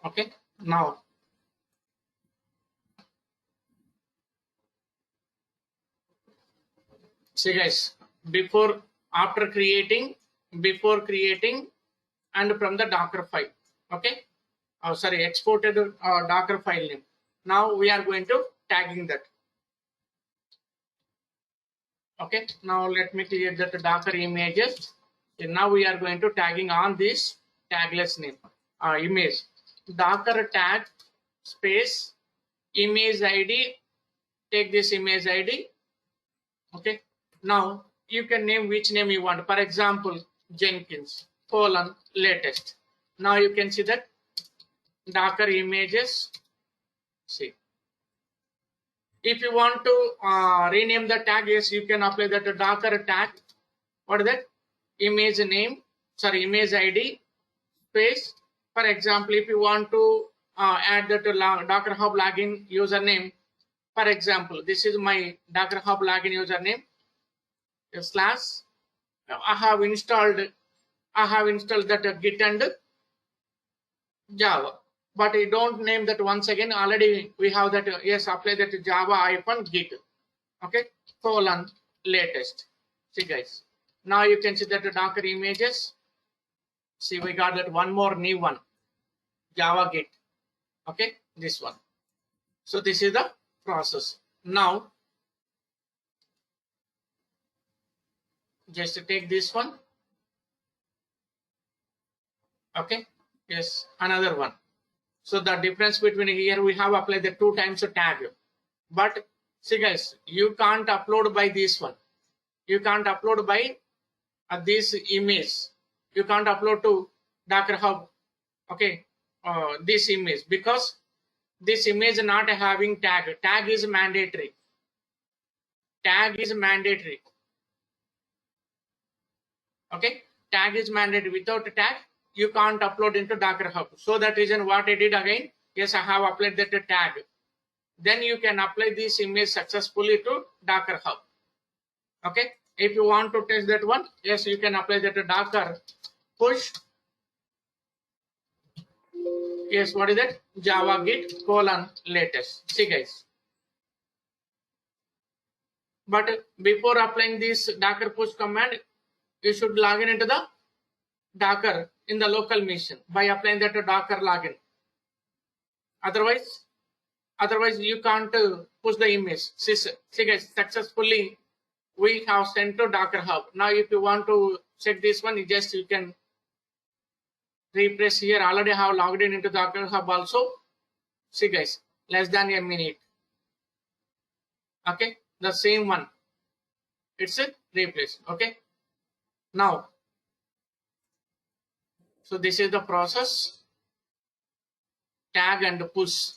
Okay, now see, guys, before after creating, before creating, and from the Docker file. Okay, sorry, exported Docker file name. Now we are going to tagging that. Okay, now let me clear that Docker images. And now we are going to tagging on this tagless name image. Docker tag space image ID. Take this image ID. Okay, now you can name which name you want. For example, Jenkins colon latest. Now you can see that Docker images. See, if you want to rename the tag, yes, you can apply that Docker tag. What is that? Image name, sorry, image ID space. For example, if you want to add that Docker Hub login username, for example, this is my Docker Hub login username slash. I have installed that Git and Java, but I don't name that once again. Already we have that. Yes, apply that Java hyphen Git. Okay, colon latest. See, guys, now you can see that the Docker images. See, we got that one more new one, Java Git. Okay, this one. So this is the process. Now Just take this one. Okay. Yes, another one. So the difference between here we have applied the 2 times a tag. But see guys, you can't upload by this one. You can't upload by this image. You can't upload to Docker Hub. Okay, this image, because this image not having tag. Tag is mandatory. Tag is mandatory. Okay, tag is mandatory. Without a tag, you can't upload into Docker Hub. So that reason what I did again, yes, I have applied that tag. Then you can apply this image successfully to Docker Hub. Okay, if you want to test that one, yes, you can apply that to Docker push. Yes, what is that? Java git latest. See guys. But before applying this Docker push command, you should log in into the Docker in the local machine by applying that to Docker login. Otherwise you can't push the image. See guys, successfully we have sent to Docker Hub. Now if you want to check this one, you can refresh here. Already have logged in into Docker Hub also. See guys, less than a minute. Okay, the same one. It's a replace. Okay. Now, so this is the process. Tag and push.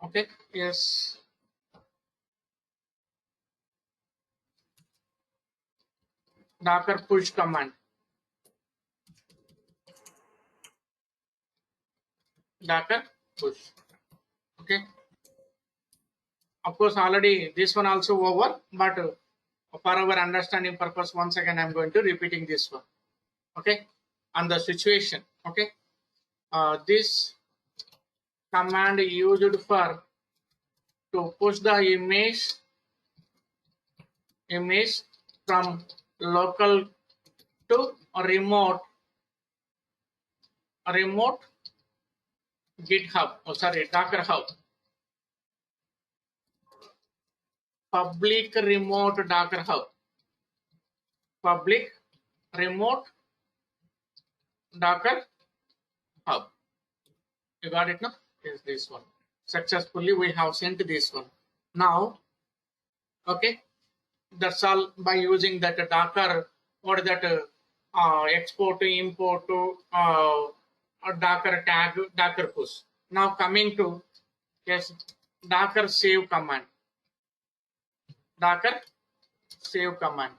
Okay, yes. Docker push command. Docker push. Okay. Of course, already this one also over, but for our understanding purpose, once again, I'm going to repeating this one. Okay. And the situation. Okay. This command used for to push the image from local to a remote GitHub. Oh, sorry, Docker Hub. Public remote Docker Hub. Public remote Docker Hub. You got it now? Is this one. Successfully we have sent this one. Now, okay, that's all by using that Docker or that export to import to a Docker tag, Docker push. Now coming to, yes, Docker save command. Docker save command.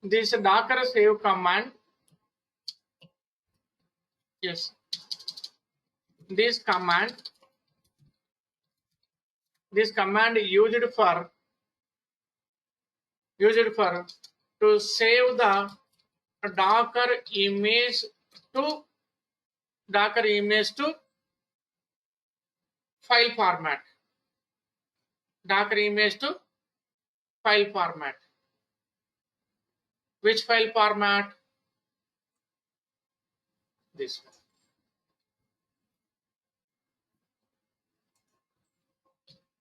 This Docker save command, yes, this command used for to save the Docker image to file format. Docker image to file format. Which file format? This one.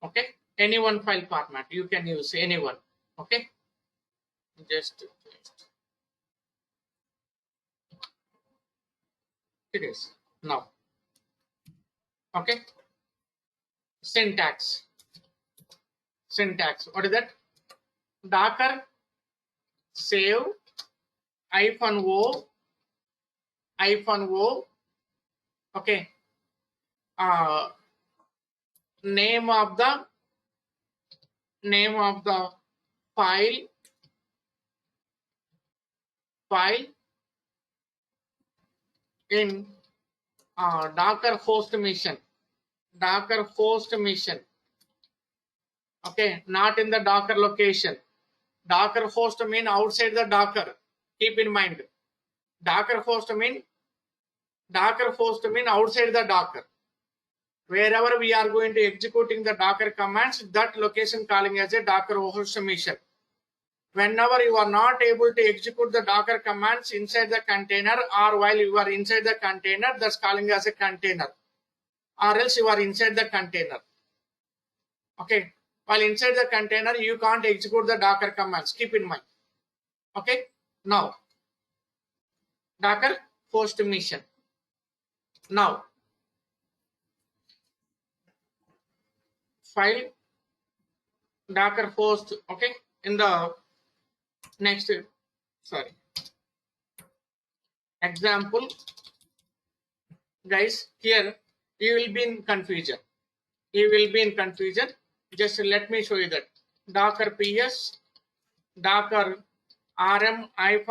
Okay, any one file format you can use, any one. Okay, just it is now. Okay, syntax. What is that? Docker save -o. Okay, name of the file in Docker host mission. Okay, not in the Docker location. Docker host mean outside the Docker. Keep in mind, Docker host mean outside the Docker. Wherever we are going to executing the Docker commands, that location calling as a Docker host mission. Whenever you are not able to execute the Docker commands inside the container, or while you are inside the container, that's calling as a container, or else you are inside the container. Okay, while inside the container, you can't execute the Docker commands. Keep in mind. Okay, now Docker host mission. Now file Docker host. Okay, in the next, sorry, example, guys, here you will be in confusion. Just let me show you that. Docker ps Docker rm-f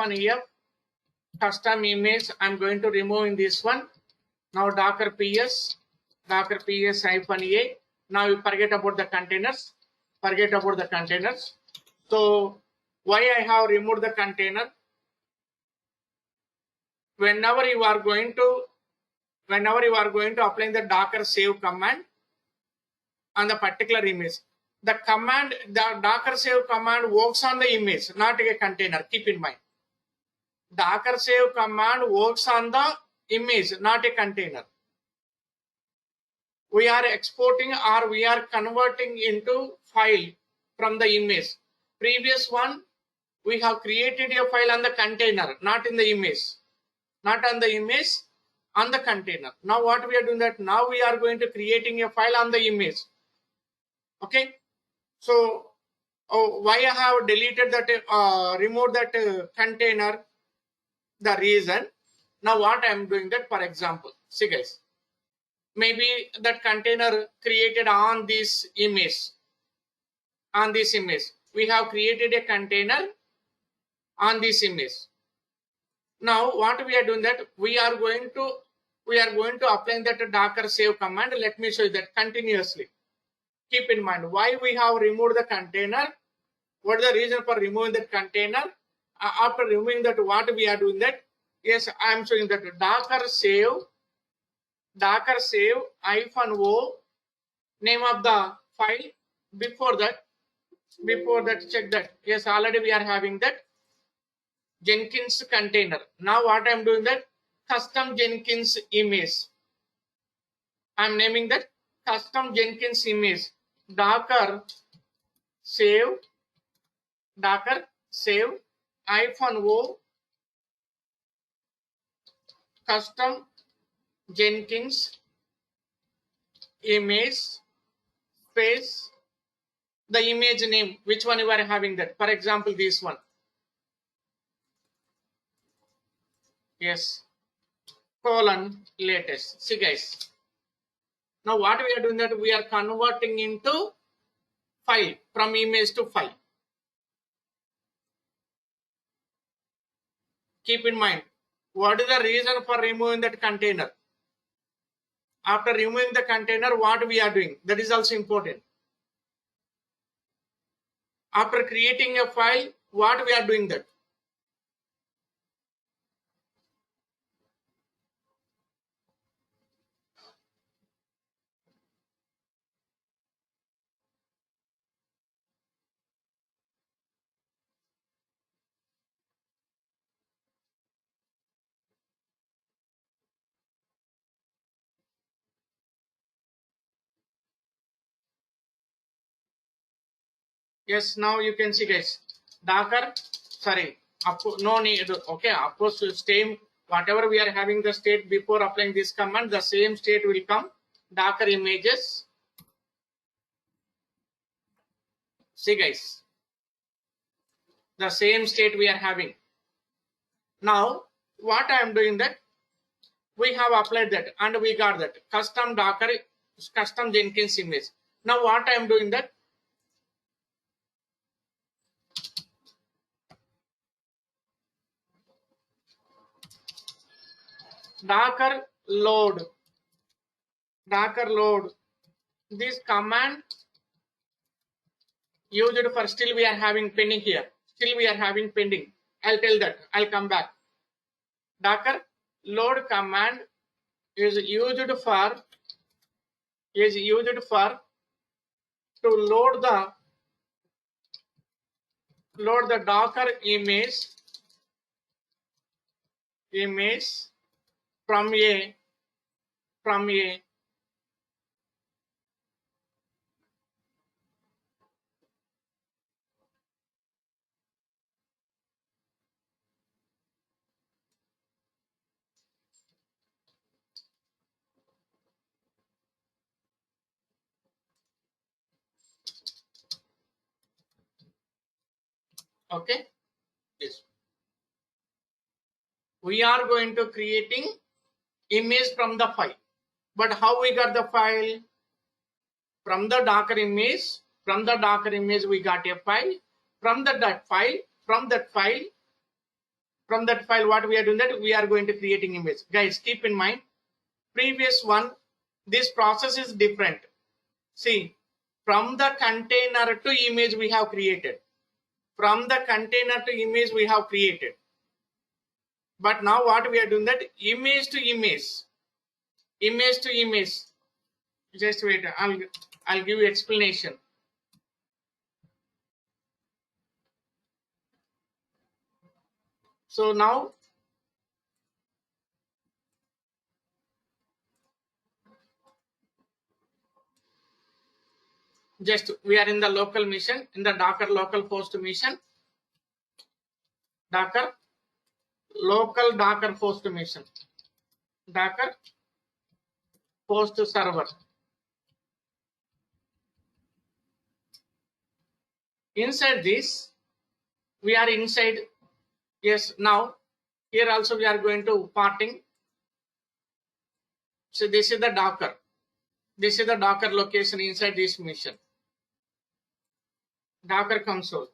custom image. I'm going to remove in this one. Now Docker ps -a. Now you forget about the containers. So why I have removed the container? Whenever you are going to apply the Docker save command on the particular image, the Docker save command works on the image, not a container. Keep in mind, Docker save command works on the image, not a container. We are exporting or we are converting into file from the image. Previous one, we have created a file on the container, not in the image, on the container. Now what we are doing that, now we are going to creating a file on the image. Okay, so why I have deleted that, removed that container? The reason, now what I am doing that, for example, see guys, maybe that container created on this image. We have created a container on this image. Now what we are doing that, we are going to apply that Docker save command. Let me show you that continuously. Keep in mind why we have removed the container. What is the reason for removing the container? After removing that, what we are doing that? Yes, I am showing that Docker save -o, name of the file. Before that, check that. Yes, already we are having that Jenkins container. Now what I am doing that, custom Jenkins image. I am naming that custom Jenkins image. Docker save -o custom Jenkins image space the image name, which one you are having that. For example, this one. Yes, latest. See guys, now what we are doing that, we are converting into file, from image to file. Keep in mind, what is the reason for removing that container? After removing the container, what we are doing, that is also important. After creating a file, what we are doing that? Yes, now you can see guys, Docker, sorry, no need, okay, of course, same, whatever we are having the state before applying this command, the same state will come. Docker images. See guys, the same state we are having. Now, what I am doing that, we have applied that and we got that custom Docker, custom Jenkins image. Now what I am doing that, Docker load, this command used for, still we are having pending here. I'll tell that, I'll come back. Docker load command is used for to load the Docker image from a okay. Yes, we are going to creating image from the file, but how we got the file? From the Docker image. From the Docker image we got a file. From that file what we are doing, that we are going to creating image. Guys, keep in mind, previous one, this process is different. See, from the container to image we have created. From the container to image we have created. But now what we are doing, that image to image. Image to image. Just wait, I'll give you explanation. So now just we are in the local mission, in the Docker local host mission. Docker local Docker host mission. Docker host server. Inside this, we are inside. Yes, now here also we are going to parting. So this is the Docker. This is the Docker location inside this mission. Docker console.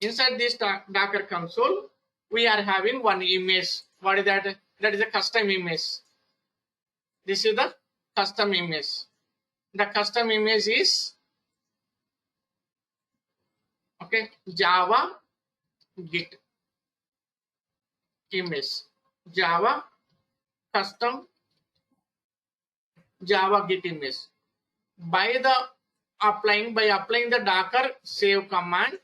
Inside this Docker console, we are having one image. What is that? That is a custom image. This is the custom image. The custom image is, okay, Java Git image. Java custom Java Git image. By applying the Docker save command,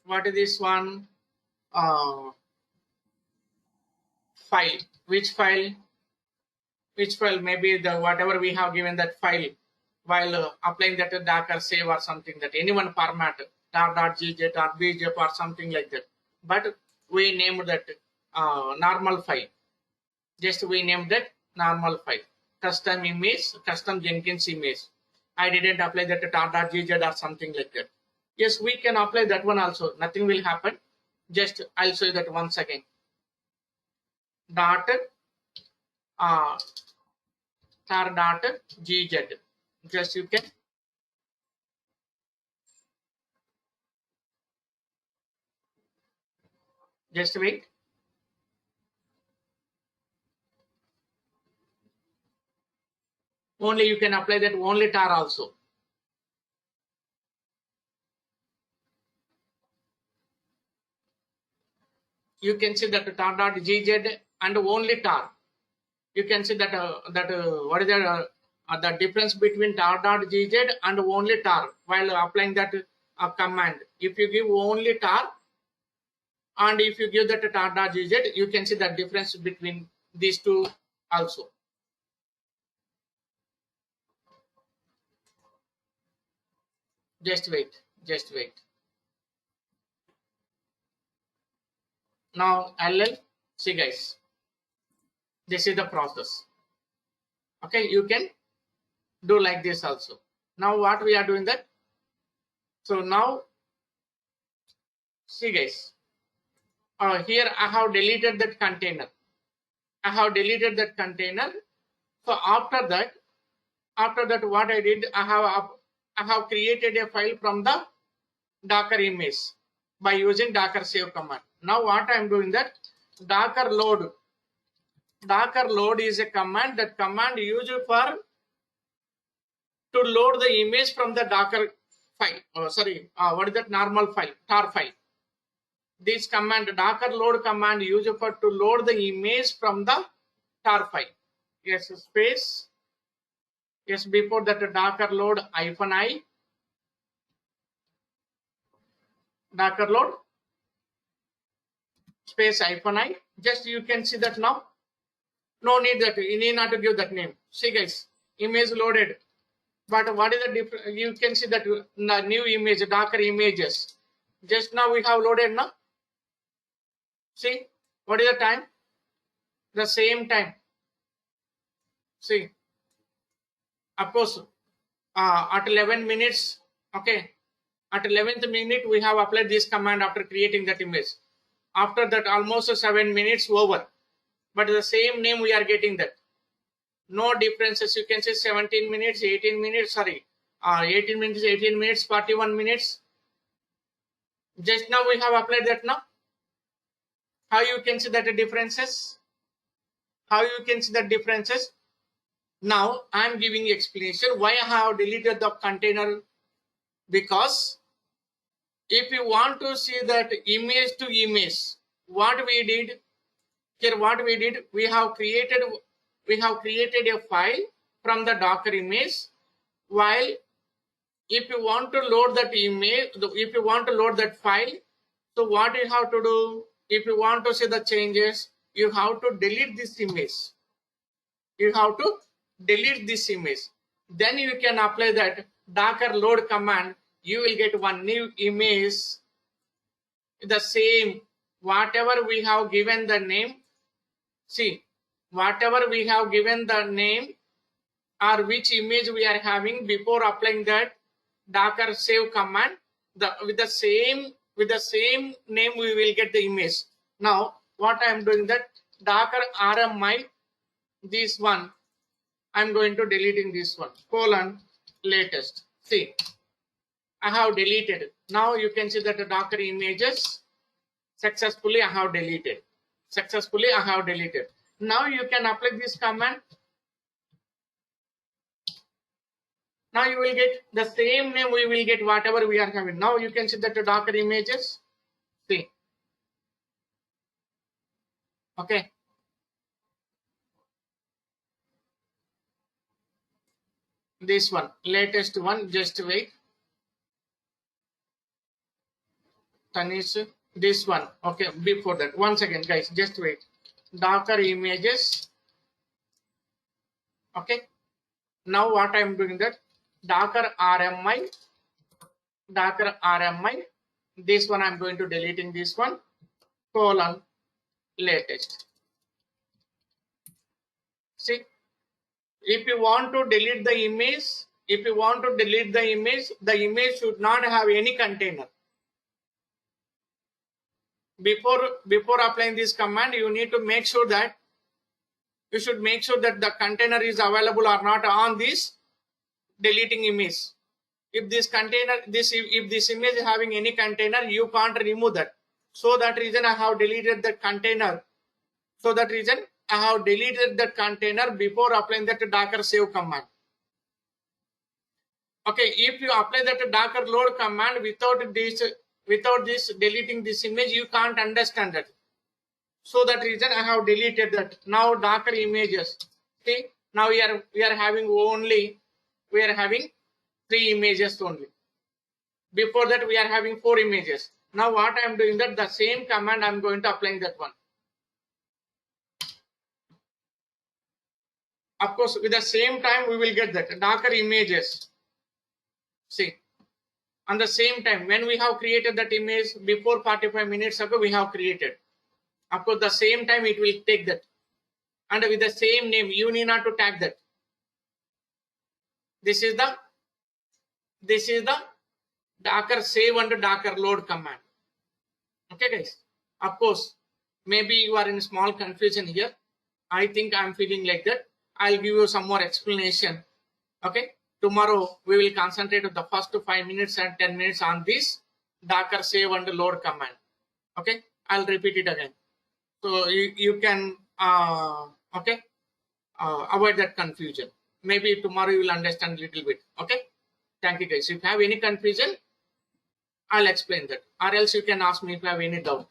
what is this one? File. Which file? Maybe the whatever we have given that file while applying that Docker save or something, that any one format, .gz or bzip or something like that. But we named that normal file. Just we named that normal file. Custom image, custom Jenkins image. I didn't apply that .gz or something like that. Yes, we can apply that one also. Nothing will happen. Just I'll show you that once again. tar.gz. Just you can just wait. Only you can apply that only tar also. You can see that tar.gz and only tar. You can see that what is the difference between tar.gz and only tar while applying that command. If you give only tar and if you give that tar.gz, you can see the difference between these two also. Just wait. Now see guys, this is the process. Okay, you can do like this also. Now what we are doing that. So now see guys, here I have deleted that container. So after that what I did, I have created a file from the Docker image by using docker save command. Now what I am doing that docker load. Docker load is a command, that command used for to load the image from the docker file. What is that normal file, tar file. This command, docker load command, used for to load the image from the tar file. Yes, space. Yes, before that docker load -i. Docker load space -i. Just you can see that now. No need that. You need not to give that name. See guys, image loaded. But what is the difference? You can see that the new image, Docker images. Just now we have loaded now. See, what is the time? The same time. See, of course, at 11 minutes, okay. At 11th minute, we have applied this command after creating that image. After that, almost 7 minutes over. But the same name we are getting that. No differences. You can say 17 minutes, 18 minutes, 18 minutes, 18 minutes, 41 minutes. Just now we have applied that now. How you can see that the differences? How you can see the differences? Now I am giving explanation why I have deleted the container. Because if you want to see that image to image, what we did here, we have created a file from the Docker image. While if you want to load that image, if you want to load that file, so what you have to do? If you want to see the changes, you have to delete this image. You have to delete this image. Then you can apply that docker load command. You will get one new image. The same, whatever we have given the name. See, whatever we have given the name or which image we are having before applying that docker save command, with the same name we will get the image. Now what I am doing that docker rmi, this one I am going to deleting this one : latest. See, I have deleted. Now you can see that the docker images successfully I have deleted. Successfully I have deleted. Now you can apply this command. Now you will get the same name, we will get whatever we are having. Now you can see that the docker images. See. Okay. This one, latest one, just wait. Tanish, this one. Okay, before that. Once again, guys, just wait. Docker images. Okay. Now what I am doing that docker rmi. This one I'm going to deleting this one : latest. See, if you want to delete the image, the image should not have any container. Before applying this command, you need to make sure that the container is available or not on this deleting image. If this image is having any container, you can't remove that. So that reason I have deleted the container. Before applying that docker save command. Okay, if you apply that docker load command without this deleting this image, you can't understand that. So that reason I have deleted that. Now docker images. See, now we are having 3 images only. Before that we are having 4 images. Now what I am doing that the same command I am going to applying that one. Of course, with the same time we will get that docker images. See, on the same time when we have created that image before 45 minutes ago we have created. Of course, the same time it will take that, and with the same name you need not to tag that. This is the docker save and docker load command. Okay guys, of course maybe you are in small confusion here. I think I'm feeling like that. I'll give you some more explanation. Okay, tomorrow we will concentrate on the first 5 minutes and 10 minutes on this. docker save and load command. Okay, I'll repeat it again. So you can avoid that confusion. Maybe tomorrow you will understand a little bit. Okay, thank you guys. If you have any confusion, I'll explain that, or else you can ask me if you have any doubt.